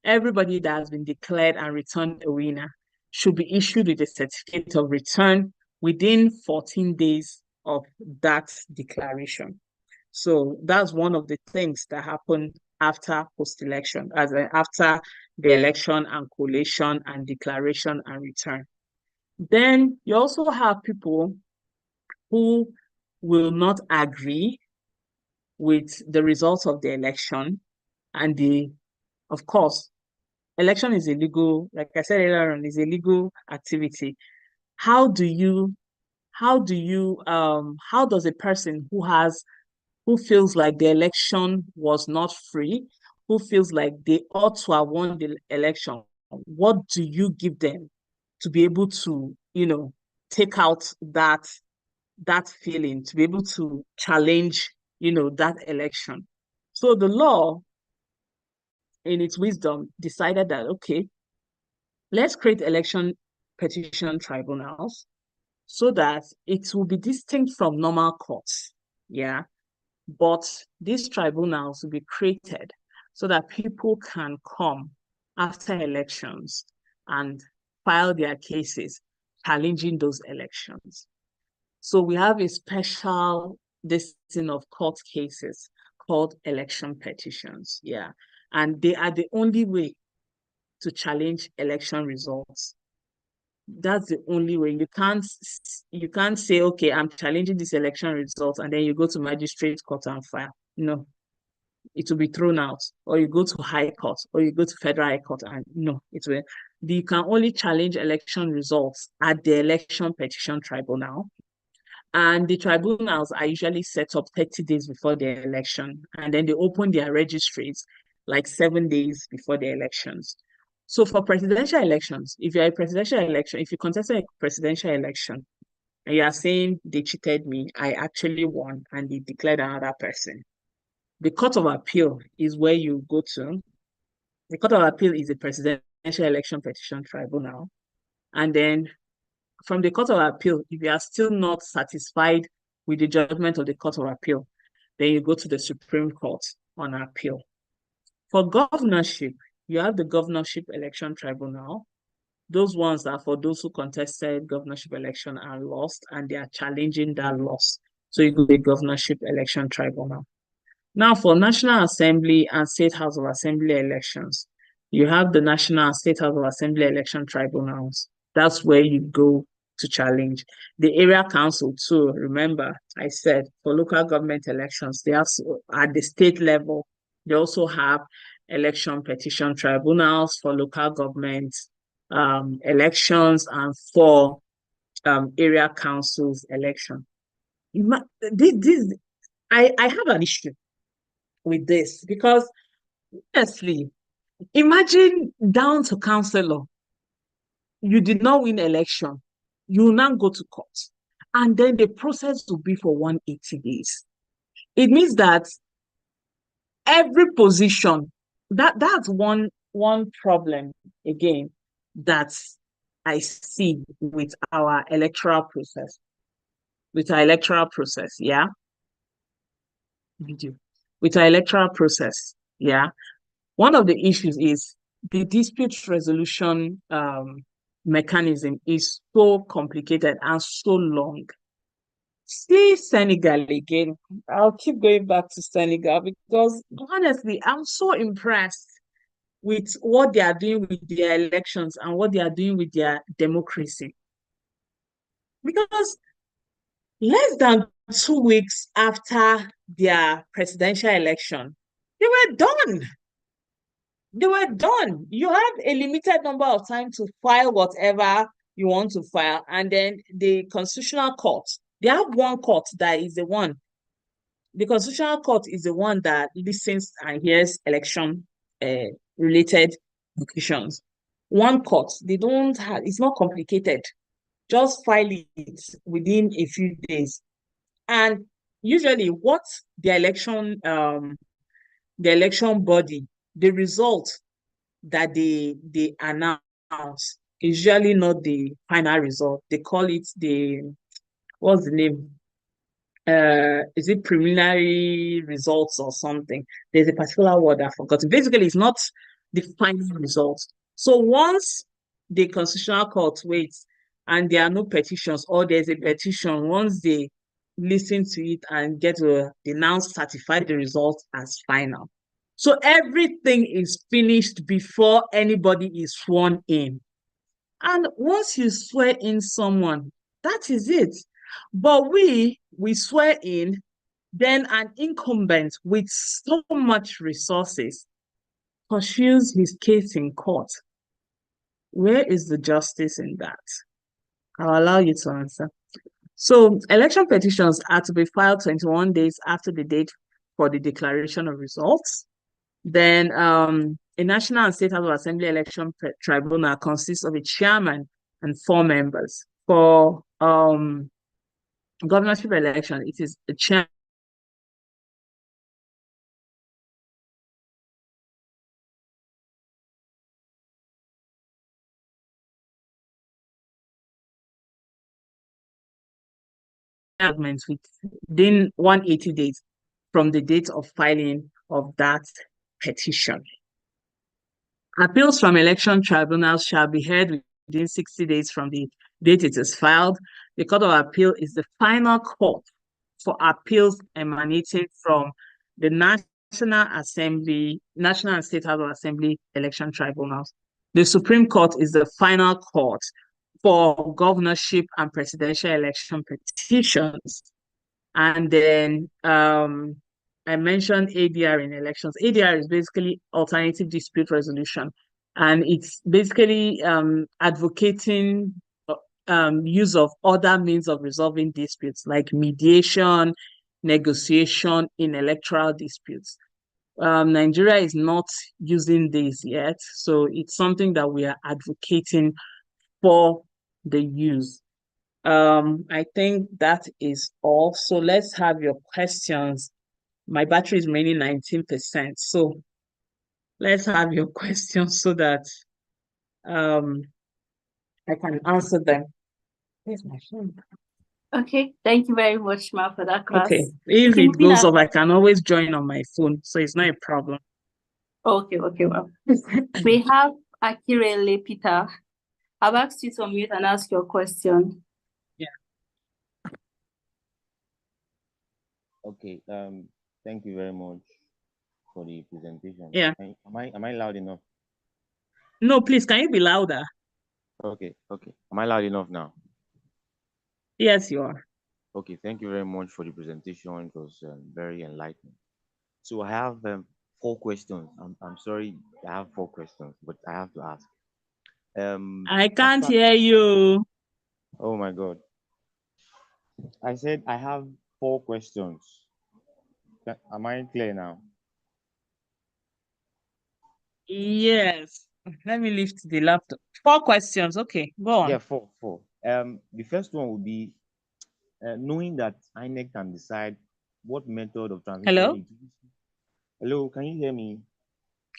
everybody that has been declared and returned a winner should be issued with a certificate of return within 14 days of that declaration. So that's one of the things that happened after post-election, after the election and collation and declaration and return. Then you also have people who will not agree with the results of the election. And of course, election is illegal. Like I said earlier on, is a legal activity. How does a person who feels like the election was not free, who feels like they ought to have won the election, what do you give them to be able to, take out that feeling, to be able to challenge, that election? So the law, in its wisdom, decided that, okay, let's create election petition tribunals so that it will be distinct from normal courts. Yeah. But these tribunals will be created so that people can come after elections and file their cases challenging those elections. So we have a special listing of court cases called election petitions. Yeah. And they are the only way to challenge election results. That's the only way. You can't say, okay, I'm challenging this election result, and then you go to magistrate court and file. No, it will be thrown out. Or you go to high court, or you go to federal high court, and no, it will. You can only challenge election results at the election petition tribunal. And the tribunals are usually set up 30 days before the election, and then they open their registries like 7 days before the elections. So for presidential elections, if you're a presidential election, if you contest a presidential election and you are saying they cheated me, I actually won, and they declared another person, the Court of Appeal is where you go to. The Court of Appeal is a presidential election petition tribunal. And then from the Court of Appeal, if you are still not satisfied with the judgment of the Court of Appeal, then you go to the Supreme Court on appeal. For governorship, you have the Governorship Election Tribunal. Those ones are for those who contested governorship election and lost, and they are challenging that loss. So you go to the Governorship Election Tribunal. Now, for National Assembly and State House of Assembly elections, you have the National and State House of Assembly election tribunals. That's where you go to challenge. The area council too, remember, I said for local government elections, they have at the state level, they also have election petition tribunals for local government elections and for area councils election. I have an issue with this because honestly, imagine down to councillor, you did not win election, you will now go to court, and then the process will be for 180 days. It means that every position, that's one problem again that I see with our electoral process. Yeah. With our electoral process, yeah. One of the issues is the dispute resolution mechanism is so complicated and so long. See Senegal again. I'll keep going back to Senegal because honestly, I'm so impressed with what they are doing with their elections and what they are doing with their democracy. Because less than 2 weeks after their presidential election, they were done. They were done. You have a limited number of time to file whatever you want to file. And then the Constitutional Court, they have one court that is the one. The Constitutional Court is the one that listens and hears election related petitions. One court, they don't have, it's not complicated. Just file it within a few days. And usually what the election body, the result that they announce is usually not the final result. They call it what's the name? Is it preliminary results or something? There's a particular word I forgot. Basically, it's not the final result. So once the Constitutional Court waits and there are no petitions, or there's a petition, once they listen to it and they now certify the result as final. So everything is finished before anybody is sworn in. And once you swear in someone, that is it. But we swear in, then an incumbent with so much resources pursues his case in court. Where is the justice in that? I'll allow you to answer. So election petitions are to be filed 21 days after the date for the declaration of results. Then a National and State House of Assembly election tribunal consists of a chairman and 4 members. For governorship election, it is a chairman within 180 days from the date of filing of that petition. Appeals from election tribunals shall be heard within 60 days from the date it is filed. The Court of Appeal is the final court for appeals emanating from the National and State House of Assembly election tribunals. The Supreme Court is the final court for governorship and presidential election petitions. And then I mentioned ADR in elections. ADR is basically alternative dispute resolution, and it's basically advocating use of other means of resolving disputes like mediation, negotiation in electoral disputes. Nigeria is not using this yet, so it's something that we are advocating for the use. I think that is all. So let's have your questions. My battery is remaining 19%. So let's have your questions so that um I can answer them. Where's my phone? Okay, thank you very much, Ma, for that Okay. class. If Okay, it moving goes on. off, I can always join on my phone, so it's not a problem. Okay, well. We have Akirele Peter. I've asked you to unmute and ask your question. Yeah. Okay. Thank you very much for the presentation. Yeah. Am I loud enough? No, please, can you be louder? Okay. Am I loud enough now? Yes, you are. Okay. Thank you very much for the presentation. It was very enlightening. So I have 4 questions. I'm sorry, I have 4 questions, but I have to ask. I can't after hear you. Oh my God. I said I have 4 questions. Am I clear now? Yes. Let me lift the laptop. 4 questions. Okay, go on. Yeah, four. The first one would be knowing that INEC can decide what method of transmission Hello? it uses. Hello, can you hear me?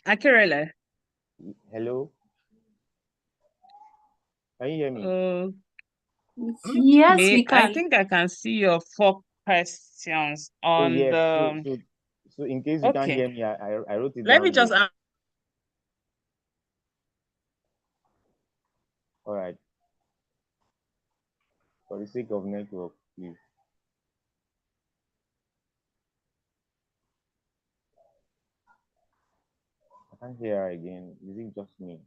Akirele. Hello, can you hear me? Yes, Okay, we I can. think I can see your 4 questions Oh on yes. So the. so in case you can't Okay, hear me, I wrote it let me down just. here. All right. For the sake of network, please. I can't hear her again. Is it just me?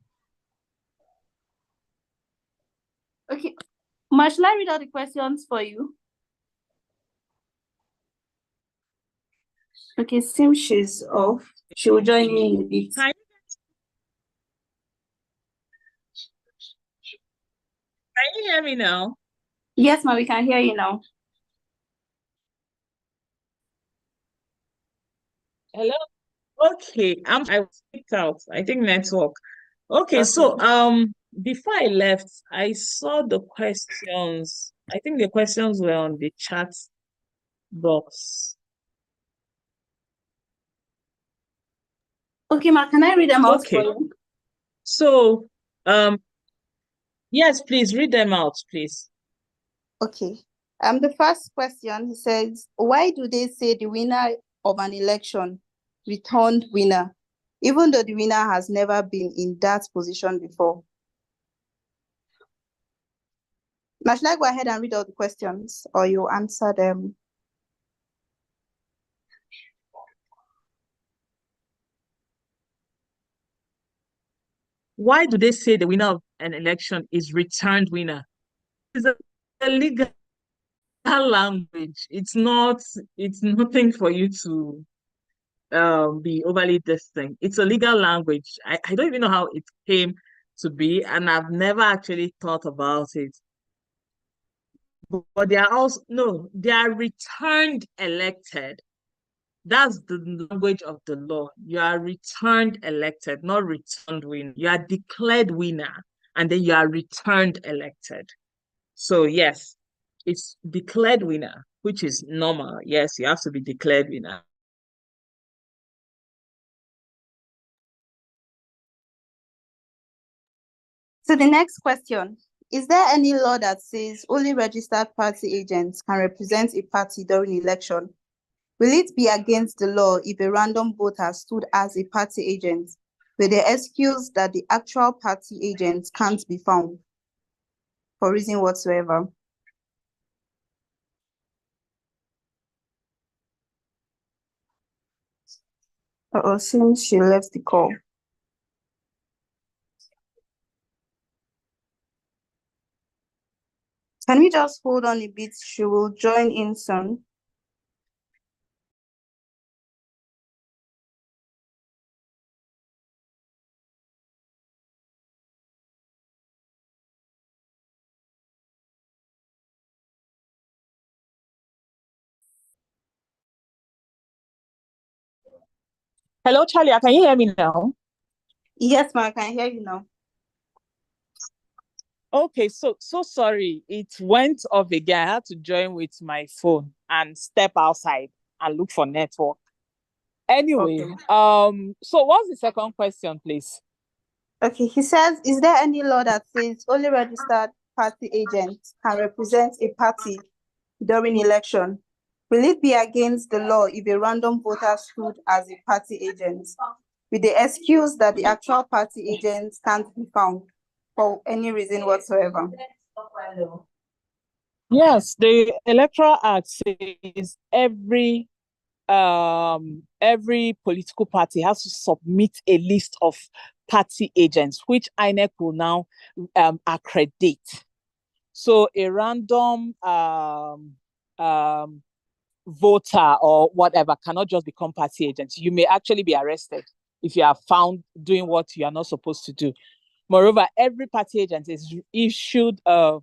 Okay, Ma, shall I read out the questions for you? Okay, since she's off, she will join me in a bit. Can you hear me now? Yes, Ma, we can hear you now. Hello? Okay, I was kicked out. I think network. Okay, Okay. so before I left, I saw the questions. I think the questions were on the chat box. Okay, Ma, can I read them out for Okay. you? So yes, please read them out, please. Okay. The first question, he says, why do they say the winner of an election returned winner, even though the winner has never been in that position before? Now, should I go ahead and read all the questions, or you answer them? Why do they say the winner of an election is returned winner? It's a legal language. It's nothing for you to be overly distinct. It's a legal language. I don't even know how it came to be, and I've never actually thought about it. But they are also no, they are returned elected. That's the language of the law. You are returned elected, not returned winner. You are declared winner, and then you are returned elected. So yes, it's declared winner, which is normal. Yes, you have to be declared winner. So the next question, is there any law that says only registered party agents can represent a party during election? Will it be against the law if a random voter stood as a party agent with the excuse that the actual party agent can't be found for reason whatsoever? Since she left the call. Can we just hold on a bit? She will join in soon. Hello, Charlie. Can you hear me now? Yes, ma, I can hear you now. Okay, so sorry. It went off again. I had to join with my phone and step outside and look for network. Anyway, Okay. so what's the second question, please? Okay, he says, is there any law that says only registered party agents can represent a party during election? Will it be against the law if a random voter stood as a party agent with the excuse that the actual party agent can't be found for any reason whatsoever? Yes, the Electoral Act says every political party has to submit a list of party agents, which INEC will now accredit. So a random voter or whatever cannot just become party agents. You may actually be arrested if you are found doing what you are not supposed to do. Moreover, every party agent is issued a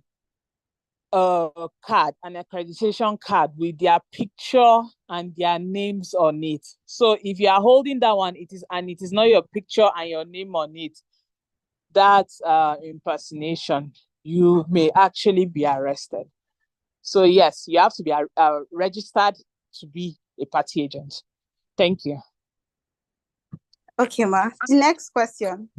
card, an accreditation card with their picture and their names on it. So if you are holding that one, it is not your picture and your name on it, that's impersonation. You may actually be arrested. So yes, you have to be registered to be a party agent. Thank you. Okay, ma. The next question.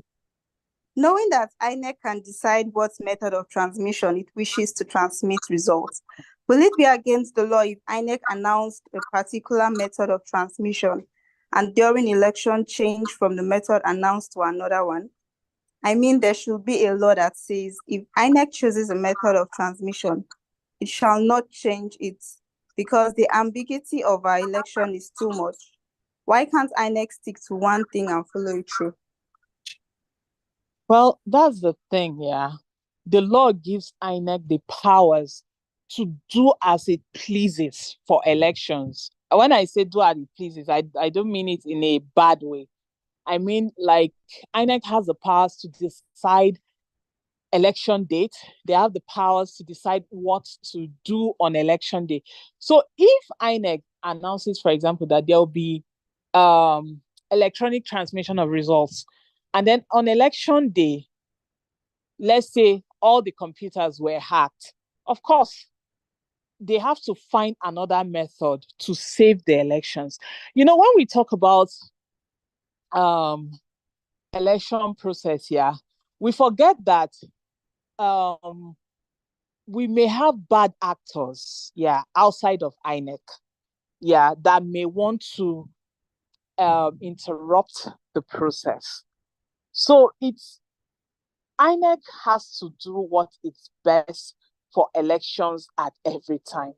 Knowing that INEC can decide what method of transmission it wishes to transmit results, will it be against the law if INEC announced a particular method of transmission and during election change from the method announced to another one? I mean, there should be a law that says if INEC chooses a method of transmission, it shall not change it because the ambiguity of our election is too much. Why can't INEC stick to one thing and follow it through? Well, that's the thing, yeah. The law gives INEC the powers to do as it pleases for elections. When I say do as it pleases, I don't mean it in a bad way. I mean, like, INEC has the powers to decide election date. They have the powers to decide what to do on election day. So if INEC announces, for example, that there will be electronic transmission of results, and then on election day, let's say all the computers were hacked, of course, they have to find another method to save the elections. You know, when we talk about um, election process here, we forget that um, we may have bad actors, yeah, outside of INEC, yeah, that may want to interrupt the process. So it's INEC has to do what is best for elections at every time.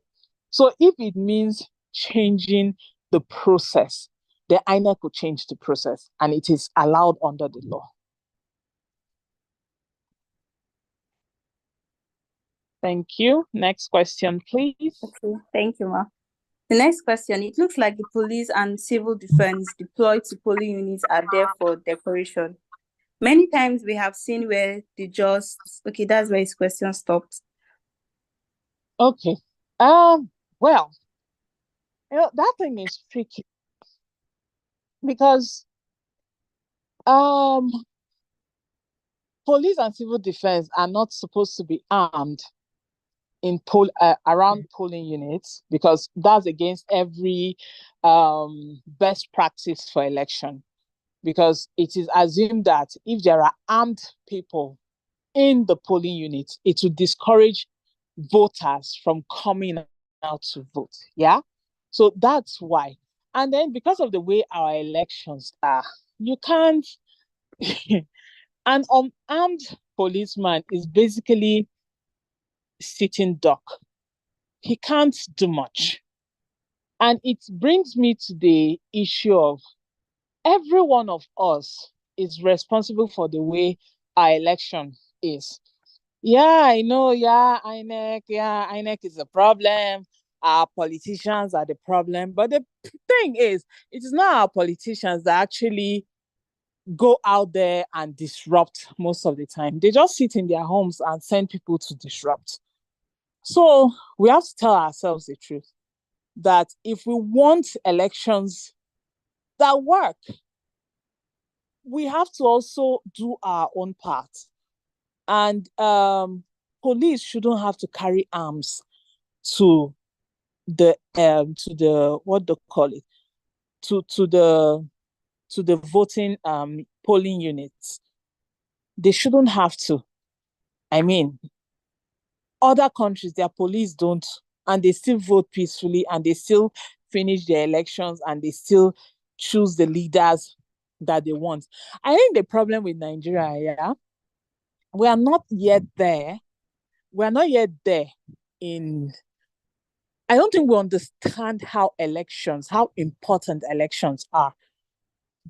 So if it means changing the process, the INEC will change the process, and it is allowed under the law. Thank you. Next question, please. Okay, thank you, ma. The next question, it looks like the police and civil defense deployed to polling units are there for decoration. Many times we have seen where they just, okay, that's where his question stopped. Okay. Well, that thing is tricky because um police and civil defense are not supposed to be armed in around polling units because that's against every best practice for election, because it is assumed that if there are armed people in the polling unit, it will discourage voters from coming out to vote. Yeah. So that's why. And then because of the way our elections are, you can't, an unarmed policeman is basically sitting duck. He can't do much. And it brings me to the issue of every one of us is responsible for the way our election is. Yeah, I know. Yeah, INEC. Yeah, INEC is a problem. Our politicians are the problem. But the thing is, it is not our politicians that actually go out there and disrupt most of the time. They just sit in their homes and send people to disrupt. So we have to tell ourselves the truth that if we want elections that work, we have to also do our own part. And police shouldn't have to carry arms to the what do you call it, to the voting polling units. They shouldn't have to. I mean, other countries, their police don't, and they still vote peacefully, and they still finish their elections, and they still choose the leaders that they want. I think the problem with Nigeria, yeah, we are not yet there. We are not yet there in. I don't think we understand how important elections are.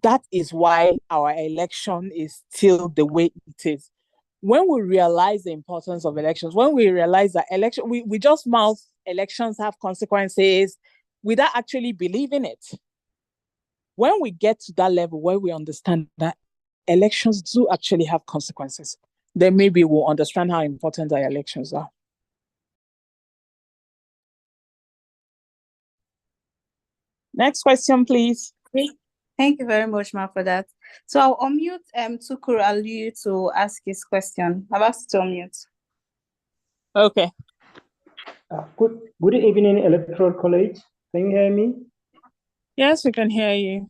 That is why our election is still the way it is. When we realize the importance of elections, when we realize that we just mouth elections have consequences without actually believing it. When we get to that level where we understand that elections do actually have consequences, then maybe we'll understand how important our elections are. Next question, please. Thank you very much, Ma, for that. So I'll unmute Tukur Ali to ask his question. I've asked to unmute. Okay. Good evening, Electoral College. Can you hear me? Yes, we can hear you.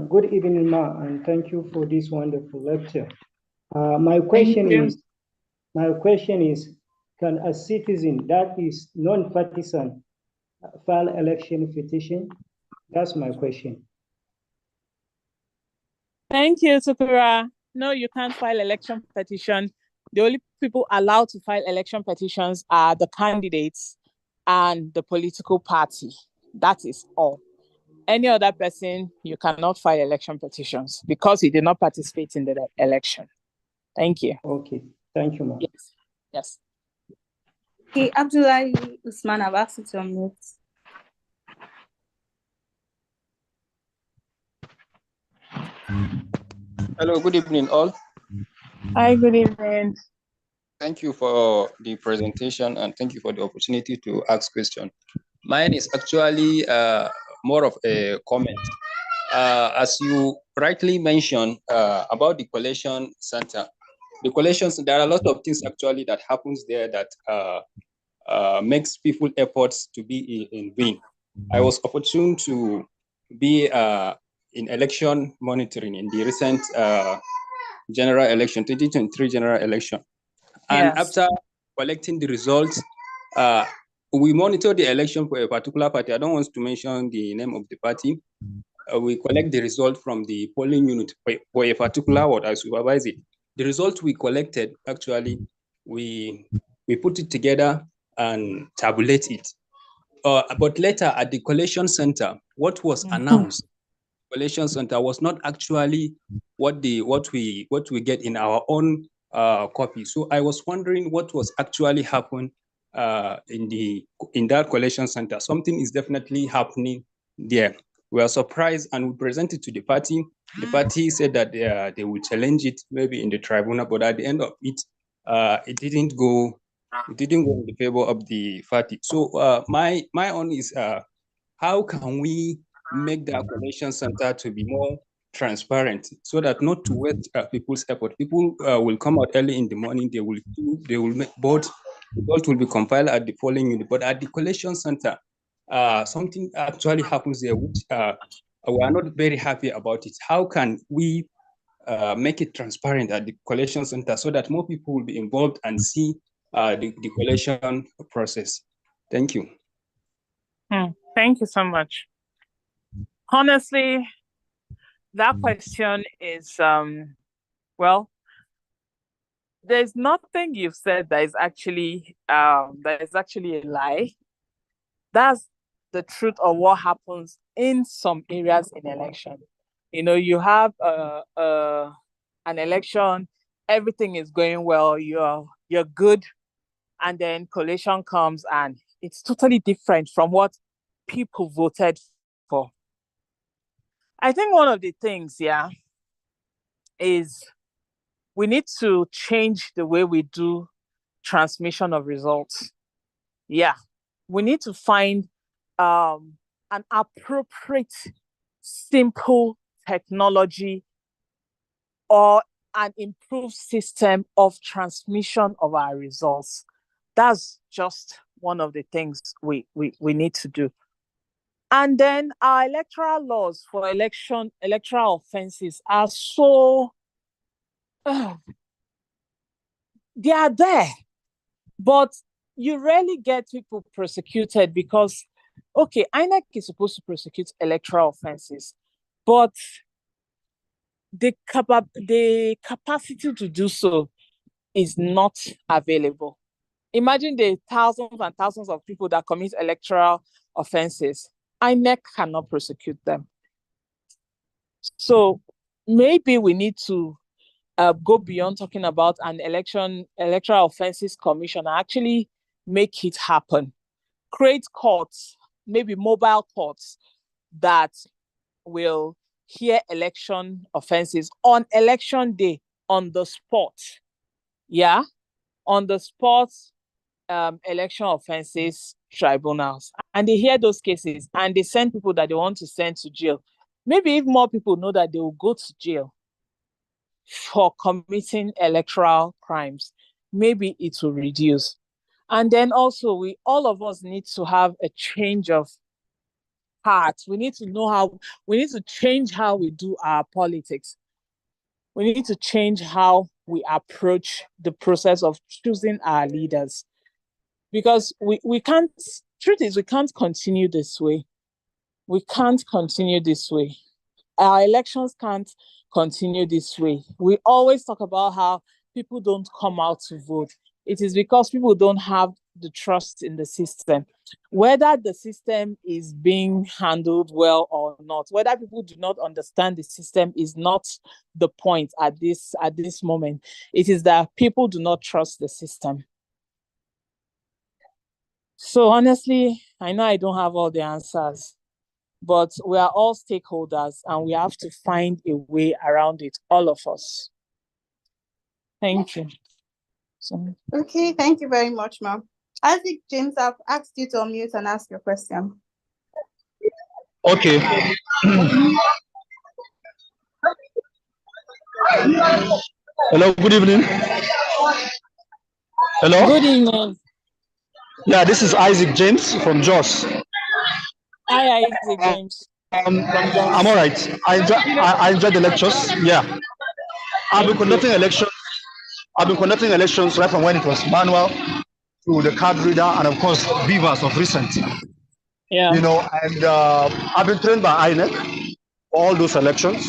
Good evening, Ma, and thank you for this wonderful lecture. My question is, can a citizen that is non-partisan file election petition? That's my question. Thank you, Sakura. No, you can't file election petition. The only people allowed to file election petitions are the candidates and the political party. That is all. Any other person, you cannot file election petitions because he did not participate in the election. Thank you. Okay, thank you, Ma. Yes. Yes. Okay, Abdullahi Usman, I've asked you to unmute. Hello, good evening, all. Hi, good evening. Thank you for the presentation and thank you for the opportunity to ask questions. Mine is actually more of a comment. As you rightly mentioned about the collation center, the collations, there are a lot of things actually that happens there that makes people efforts to be in vain. I was opportune to be in election monitoring in the recent general election, 2023 general election. And Yes. after collecting the results, we monitor the election for a particular party. I don't want to mention the name of the party. We collect the result from the polling unit for a particular ward. I supervise it. The result we collected, actually, we put it together and tabulate it. But later at the collation center, what was announced collation center was not actually what we get in our own copy. So I was wondering what was actually happened in that collation center. Something is definitely happening there. We are surprised and we presented to the party. The party said that they will challenge it maybe in the tribunal, but at the end of it, it didn't go in the favor of the party. So my own is how can we make the collation center to be more transparent so that not to waste people's effort. People will come out early in the morning, they will make both will be compiled at the polling unit, but at the collation center, something actually happens there which we are not very happy about it. How can we make it transparent at the collation center so that more people will be involved and see the collation process? Thank you. Thank you so much. Honestly, that question is, well, there's nothing you've said that is actually a lie. That's the truth of what happens in some areas in election. You have an election, everything is going well. you're good, and then collation comes and it's totally different from what people voted for. I think one of the things, is we need to change the way we do transmission of results. Yeah, we need to find an appropriate, simple technology or an improved system of transmission of our results. That's just one of the things we need to do. And then our electoral laws for electoral offenses are so they are there, but you rarely get people prosecuted because, okay, INEC is supposed to prosecute electoral offenses, but the capacity to do so is not available. Imagine the thousands and thousands of people that commit electoral offenses. INEC cannot prosecute them. So maybe we need to go beyond talking about an electoral offenses commission and actually make it happen. Create courts, maybe mobile courts that will hear election offenses on election day on the spot. Yeah, on the spot election offenses tribunals. And they hear those cases and they send people that they want to send to jail. Maybe if more people know that they will go to jail for committing electoral crimes, maybe it will reduce. And then also all of us need to have a change of heart. We need to change how we do our politics. We need to change how we approach the process of choosing our leaders. Because we can't, truth is, we can't continue this way. We can't continue this way. Our elections can't continue this way. We always talk about how people don't come out to vote. It is because people don't have the trust in the system. Whether the system is being handled well or not, whether people do not understand the system is not the point at this moment. It is that people do not trust the system. So honestly, I know I don't have all the answers, but we are all stakeholders and we have to find a way around it, all of us. Thank you. Okay, thank you very much, ma'am. Isaac James, I've asked you to unmute and ask your question. Okay. Hello, good evening. Hello? Good evening. Yeah, this is Isaac James from Jos. Hi, Isaac James. I'm all right. I enjoy the lectures. Yeah. I've been conducting elections right from when it was manual to the card reader and of course Beavers of recent. Yeah. You know, and I've been trained by INEC for all those elections.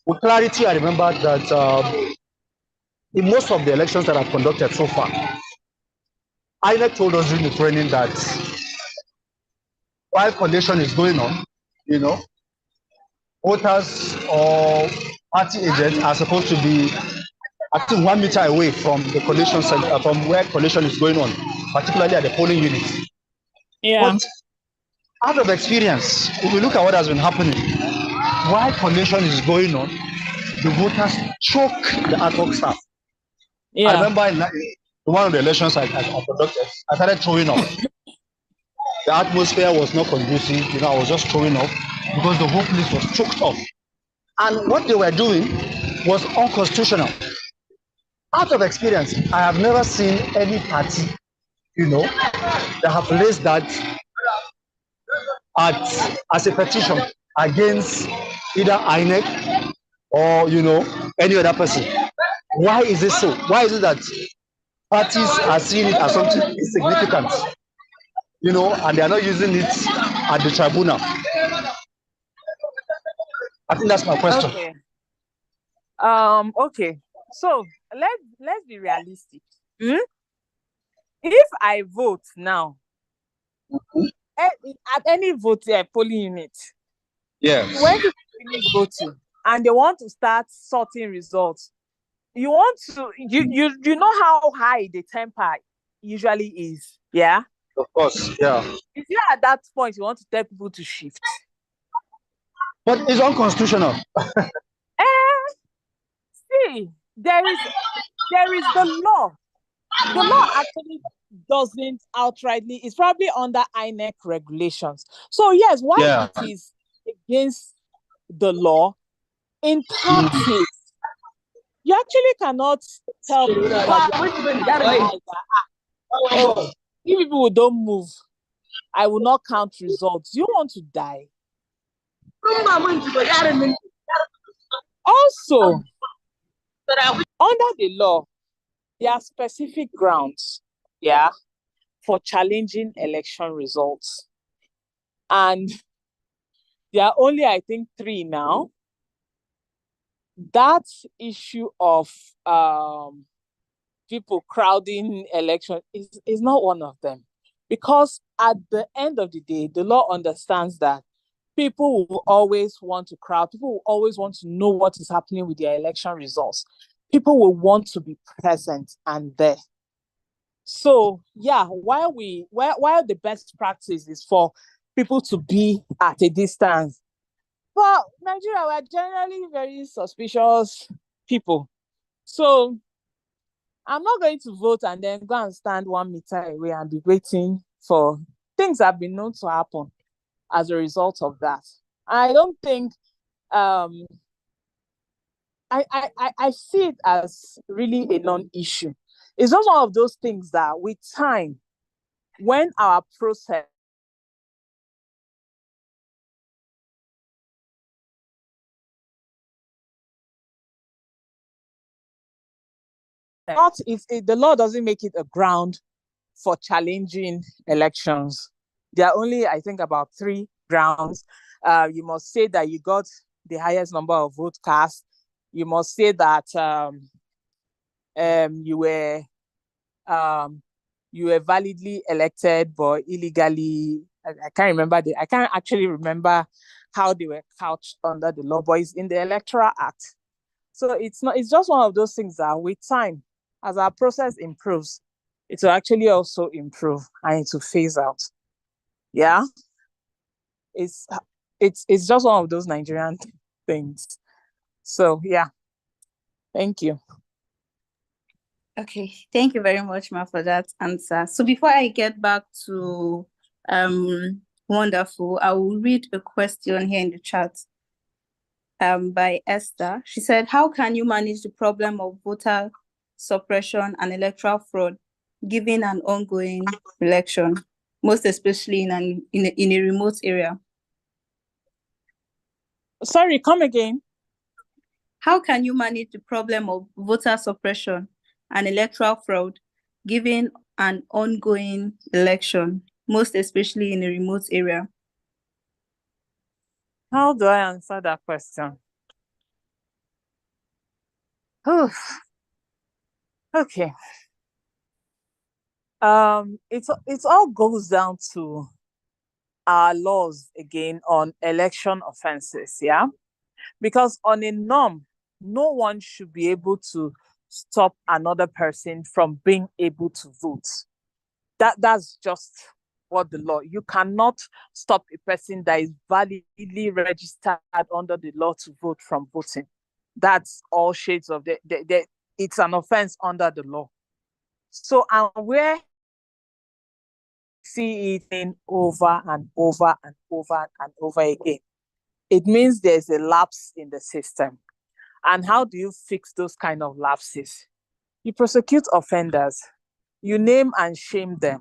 With clarity, I remember that in most of the elections that I've conducted so far, INEC told us during the training that while collation is going on, you know, voters or party agents are supposed to be, I think, 1 meter away from the collation center, from where collation is going on, particularly at the polling units. Yeah. But out of experience, if you look at what has been happening, while collation is going on, the voters choke the ad hoc staff. Yeah. I remember in one of the elections I conducted, I started throwing up. The atmosphere was not conducive, you know, I was just throwing up because the whole place was choked up. And what they were doing was unconstitutional. Out of experience, I have never seen any party, you know, that have placed that as a petition against either INEC or, you know, any other person. Why is it so? Why is it that parties are seeing it as something insignificant, you know, and they are not using it at the tribunal? I think that's my question. Okay. Okay. So let's be realistic. If I vote now at any polling unit, Yes. when people finish voting and they want to start sorting results, you want to you know how high the temper usually is, yeah? Of course, yeah. If you're at that point, you want to tell people to shift. But it's unconstitutional. Eh, see, there is the law. The law actually doesn't outrightly, it's probably under INEC regulations. So yes, while Yeah. it is against the law, in practice, you actually cannot tell people that oh, if people don't move, I will not count results. You want to die. Also, under the law, there are specific grounds, yeah, for challenging election results. And there are only, I think, 3 now. That issue of people crowding election is not one of them. Because at the end of the day, the law understands that people will always want to crowd. People will always want to know what is happening with their election results. People will want to be present and there. So yeah, while the best practice is for people to be at a distance, but Nigeria, we're generally very suspicious people. So I'm not going to vote and then go and stand 1 meter away and be waiting for things that have been known to happen as a result of that. I don't think I see it as really a non-issue. It's just one of those things that with time, when our process not if the law doesn't make it a ground for challenging elections. There are only, I think, about 3 grounds. You must say that you got the highest number of vote cast. You must say that you were validly elected but illegally. I can't remember I can't actually remember how they were couched under the law, but it's in the Electoral Act. So it's just one of those things that with time, as our process improves, it will actually also improve and it will phase out. Yeah. It's just one of those Nigerian things. So yeah. Thank you. Okay, thank you very much, Ma, for that answer. So before I get back to Wonderful, I will read a question here in the chat by Esther. She said, how can you manage the problem of voter suppression and electoral fraud given an ongoing election, most especially in a remote area? Sorry, come again. How can you manage the problem of voter suppression and electoral fraud given an ongoing election, most especially in a remote area? How do I answer that question? Okay. It all goes down to our laws again on election offenses, yeah? Because on a norm, no one should be able to stop another person from being able to vote. That's just what the law. You cannot stop a person that is validly registered under the law to vote from voting. That's all shades of it's an offense under the law. So, and where see it in over and over and over and over again, it means there's a lapse in the system. And how do you fix those kind of lapses? You prosecute offenders, you name and shame them,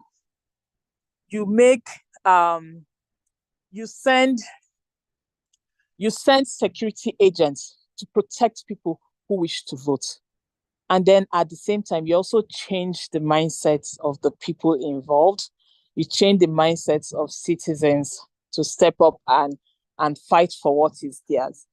you make you send security agents to protect people who wish to vote. And then at the same time, you also change the mindsets of the people involved. You change the mindsets of citizens to step up and fight for what is theirs.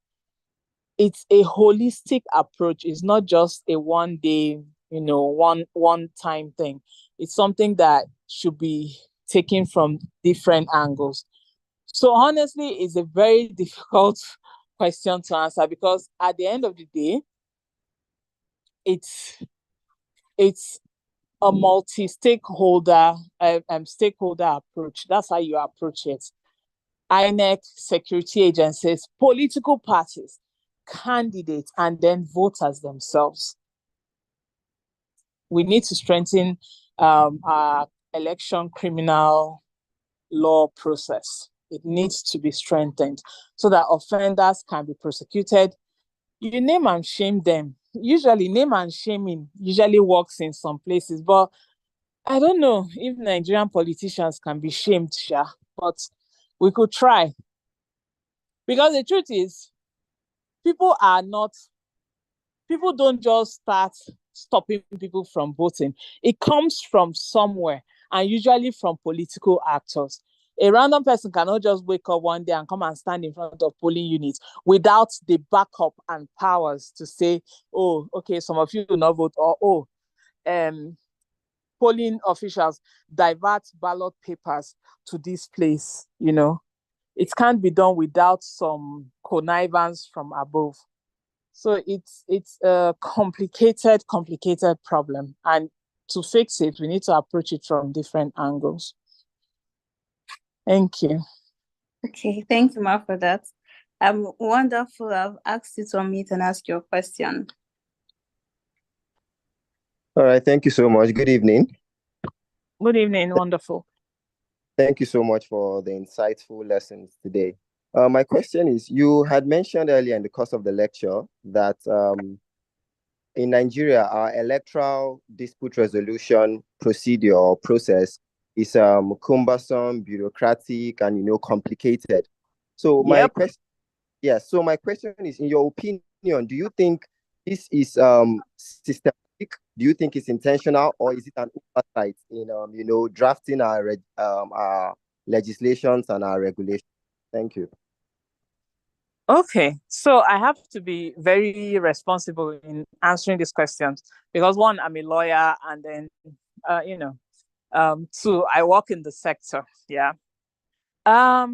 It's a holistic approach. It's not just a one day, one time thing. It's something that should be taken from different angles. So honestly, it's a very difficult question to answer because at the end of the day, it's a multi-stakeholder stakeholder approach. That's how you approach it. INEC, security agencies, political parties, candidates, and then voters themselves. We need to strengthen our election criminal law process. It needs to be strengthened so that offenders can be prosecuted. You name and shame them. Usually, name and shaming usually works in some places, but I don't know if Nigerian politicians can be shamed, but we could try. Because the truth is, people don't just start stopping people from voting. It comes from somewhere, and usually from political actors. A random person cannot just wake up one day and come and stand in front of polling units without the backup and powers to say, oh, okay, some of you will not vote, or polling officials divert ballot papers to this place. It can't be done without some connivance from above. So it's a complicated problem, and to fix it, we need to approach it from different angles. Thank you. Okay, thank you, Ma, for that. Wonderful. I've asked you to unmute and ask your question. All right, thank you so much. Good evening. Good evening, wonderful. Thank you so much for the insightful lessons today. My question is, you had mentioned earlier in the course of the lecture that in Nigeria, our electoral dispute resolution procedure or process is cumbersome, bureaucratic, and complicated. So my question is, in your opinion, do you think this is systematic? Do you think it's intentional, or is it an oversight in drafting our legislations and our regulations? Thank you. Okay, so I have to be very responsible in answering these questions because one, I'm a lawyer, and then two, I work in the sector. Yeah. I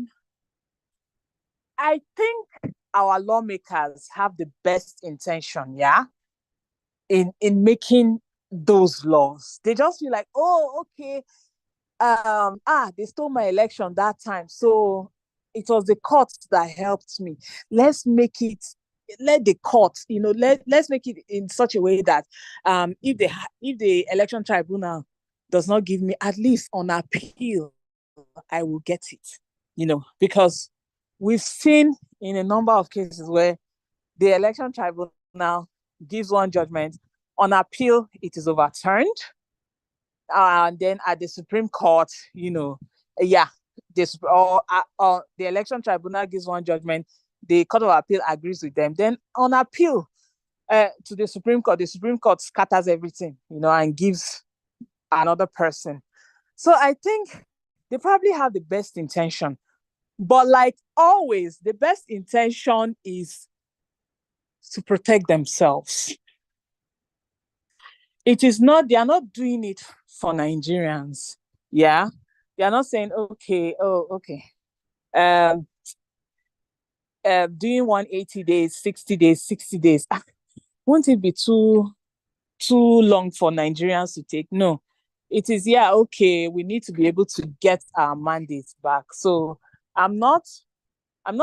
think our lawmakers have the best intention, in making those laws. They just feel like, oh, okay, they stole my election that time, so it was the court that helped me. Let's make the court, let's make it in such a way that if the election tribunal does not give me, at least on appeal, I will get it. Because we've seen in a number of cases where the election tribunal gives one judgment, on appeal it is overturned, and then at the Supreme Court, the election tribunal gives one judgment, the Court of Appeal agrees with them. Then on appeal to the Supreme Court scatters everything, and gives another person. So I think they probably have the best intention. But like always, the best intention is to protect themselves. They are not doing it for Nigerians. Yeah. They are not saying, okay, doing 180 days, 60 days, 60 days. Won't it be too long for Nigerians to take? No. It is, okay, we need to be able to get our mandates back. So I'm not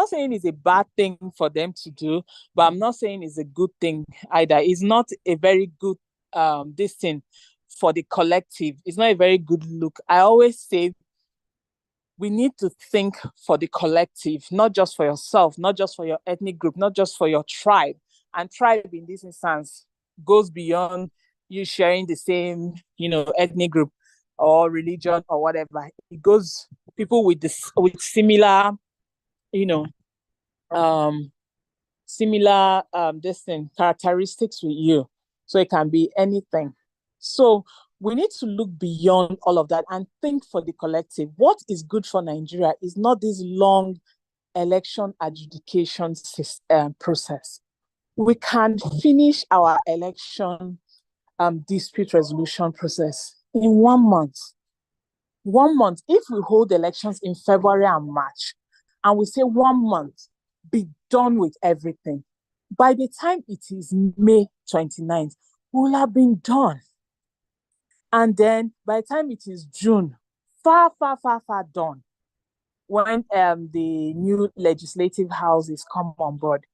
saying it's a bad thing for them to do, but I'm not saying it's a good thing either. It's not a very good this thing for the collective. It's not a very good look. I always say we need to think for the collective, not just for yourself, not just for your ethnic group, not just for your tribe. And tribe in this instance goes beyond you sharing the same, ethnic group or religion or whatever. It goes people with similar, characteristics with you. So it can be anything. So we need to look beyond all of that and think for the collective. What is good for Nigeria is not this long election adjudication process. We can finish our election dispute resolution process in 1 month. 1 month. If we hold elections in February and March, and we say 1 month, be done with everything. By the time it is May 29th, will have been done. And then by the time it is June, far, far, far, far done, when the new legislative houses come on board.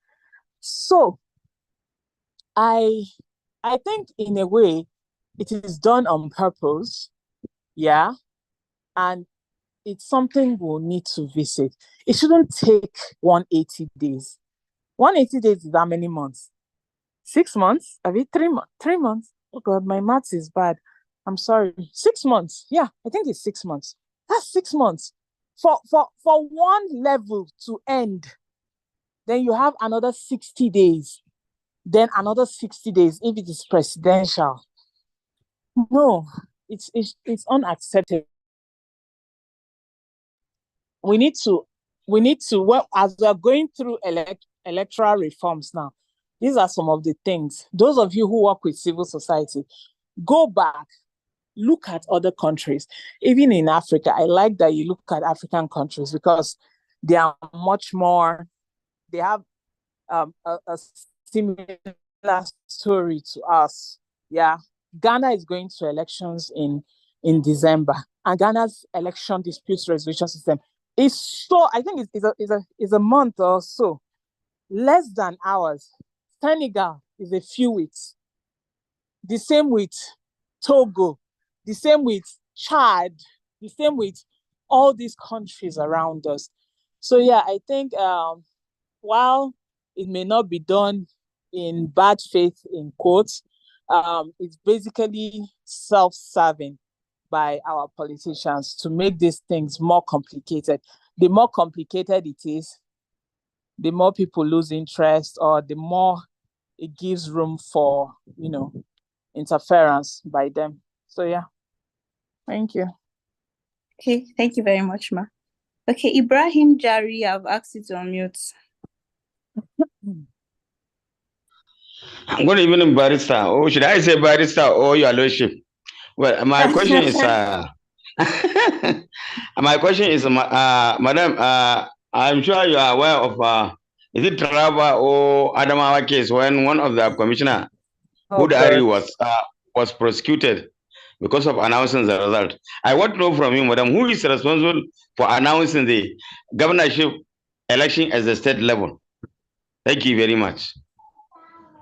So I think in a way it is done on purpose, yeah, and it's something we'll need to visit. It shouldn't take 180 days. 180 days is how many months? 6 months? I mean, 3 months. 3 months. Oh God, my maths is bad. I'm sorry. 6 months. Yeah, I think it's 6 months. That's 6 months. For one level to end, then you have another 60 days. Then another 60 days if it is presidential. No, it's unacceptable. We need to, well, as we are going through electoral reforms now, these are some of the things. Those of you who work with civil society, go back, look at other countries. Even in Africa, I like that you look at African countries because they are much more, they have a similar story to us. Yeah. Ghana is going to elections in December, and Ghana's election disputes resolution system is so, I think it's a month or so, less than hours. Senegal is a few weeks. The same with Togo, the same with Chad, the same with all these countries around us. So yeah, I think while it may not be done in bad faith, in quotes, it's basically self-serving by our politicians to make these things more complicated. The more complicated it is, the more people lose interest, or the more it gives room for, interference by them. So yeah, thank you. Okay, thank you very much, Ma. Okay, Ibrahim Jari, I've asked you to unmute. Good evening, barrister. Oh, should I say barrister or your lordship? Well, my question is, my question is, madam, I'm sure you are aware of, is it Taraba or Adamawa case when one of the commissioner, Budari, was prosecuted because of announcing the result. I want to know from you, madam, who is responsible for announcing the governorship election at the state level? Thank you very much.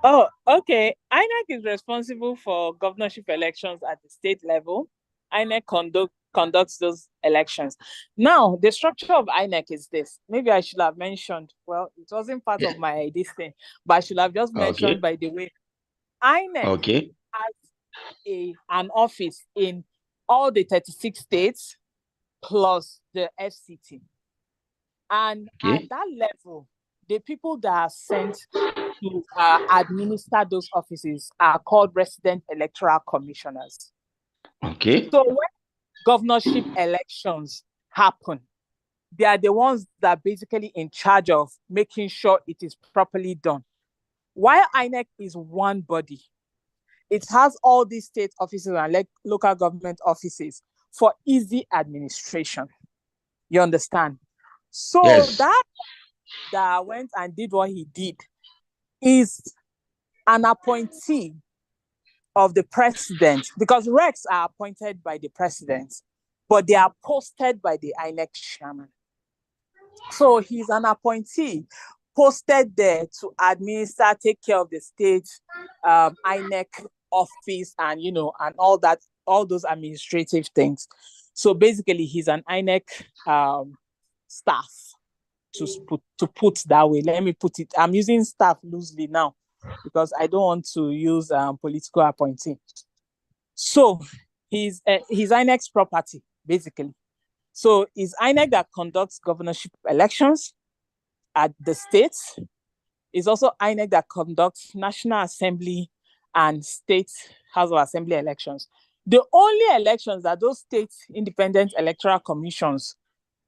Oh, okay. INEC is responsible for governorship elections at the state level. INEC conducts those elections. Now, the structure of INEC is this. Maybe I should have mentioned, well, it wasn't part of my this thing, but I should have just mentioned by the way. INEC has an office in all the 36 states plus the FCT. And at that level, the people that are sent to administer those offices are called resident electoral commissioners. Okay. So when governorship elections happen, they are the ones that are basically in charge of making sure it is properly done. While INEC is one body, it has all these state offices and local government offices for easy administration. You understand? So that went and did what he did is an appointee of the president, because recs are appointed by the president, but they are posted by the INEC chairman. So he's an appointee posted there to administer, take care of the state INEC office and, and all that, all those administrative things. So basically he's an INEC staff, to put that way. Let me put it, I'm using staff loosely now because I don't want to use political appointee. So he's INEC's property, basically. So it's INEC that conducts governorship elections at the states. It's also INEC that conducts National Assembly and State House of Assembly elections. The only elections that those state independent electoral commissions,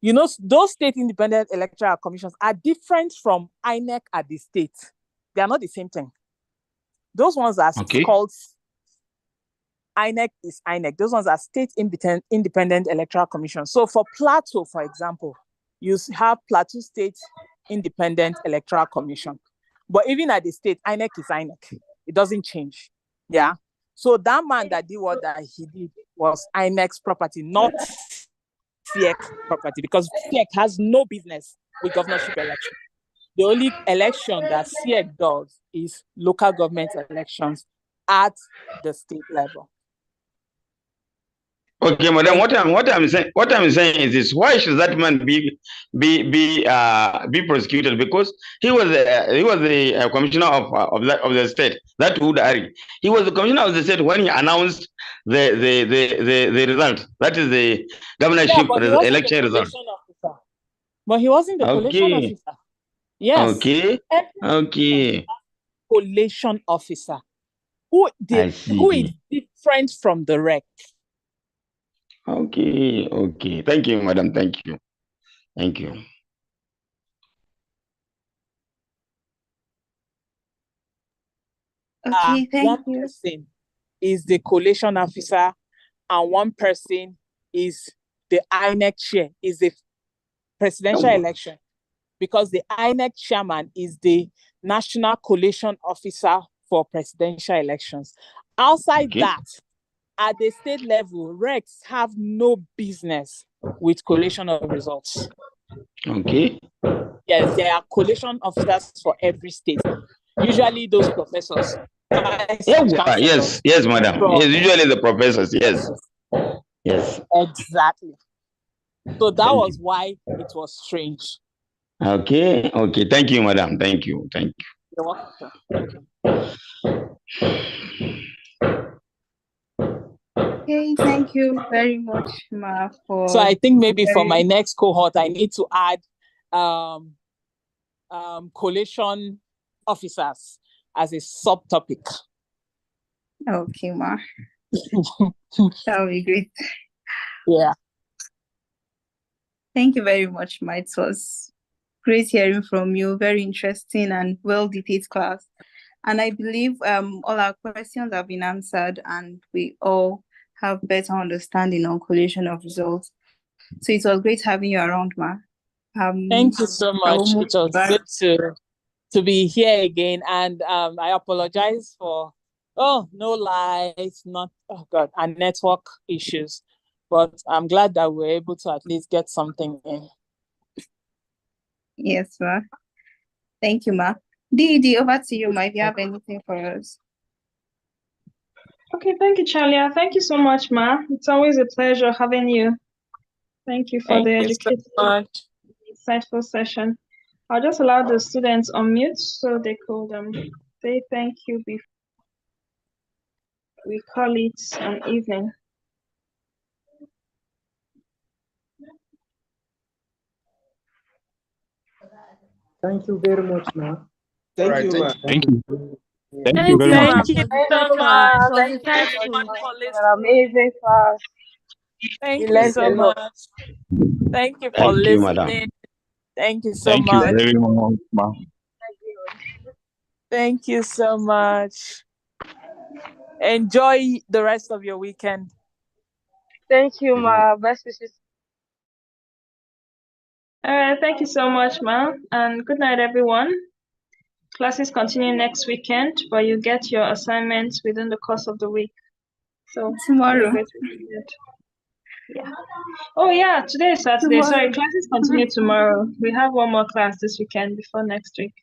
those state independent electoral commissions are different from INEC at the state. They are not the same thing. Those ones are called INEC is INEC. Those ones are state independent electoral commissions. So for Plateau, for example, you have Plateau State Independent Electoral Commission. But even at the state, INEC is INEC. It doesn't change. Yeah. So that man that did what that he did was INEC's property, not SEC property, because SEC has no business with governorship election. The only election that SEC does is local government elections at the state level. Okay, madam. What I'm saying is this: why should that man be prosecuted? Because he was the commissioner of the state. That would Ari. He was the commissioner of the state when he announced the result. That is the governorship election result. Officer. But he wasn't the collation officer. Yes. Okay. Okay. Collation officer. Who is different from the rec? Okay. Okay. Thank you, madam. Thank you. Thank you. Okay, thank you. One person is the collation officer, and one person is the INEC chair, is the presidential election, because the INEC chairman is the national collation officer for presidential elections. Outside that, at the state level, recs have no business with collation of results. Okay. Yes, there are collation officers for every state. Usually those professors. Yes, madam. Yes, usually the professors. Yes. Yes. Exactly. So that was why it was strange. Okay. Okay. Thank you, madam. Thank you. Thank you. You're welcome. Thank you. Okay, thank you very much, Ma. So I think maybe for my next cohort, I need to add collation officers as a subtopic. Okay, Ma. That would be great. Yeah. Thank you very much, Ma. It was great hearing from you. Very interesting and well-detailed class. And I believe all our questions have been answered, and we all have better understanding on collation of results. So it was great having you around, Ma. Thank you so much. It was good to be here again, and I apologize for no lights, and network issues, but I'm glad that we're able to at least get something in. Yes, Ma. Thank you, Ma. Didi, over to you, Ma, if you have anything for us. Okay, thank you, Chalia. Thank you so much, Ma. It's always a pleasure having you. Thank you for the educative, insightful session. I'll just allow the students on mute so they could say thank you before we call it an evening. Thank you very much, Ma. Thank you, Ma. Thank you. Thank you very much. Thank you so much. Thank you for listening. Amazing class. Thank you so much. Thank you for listening. Thank you so much. Thank you very much, Ma. Thank you so much. Enjoy the rest of your weekend. Thank you, Ma. Best wishes. Thank you so much, Ma. And good night, everyone. Classes continue next weekend, but you get your assignments within the course of the week. So tomorrow. Yeah. Oh yeah, today is Saturday. Tomorrow. Sorry, classes continue tomorrow. We have one more class this weekend before next week.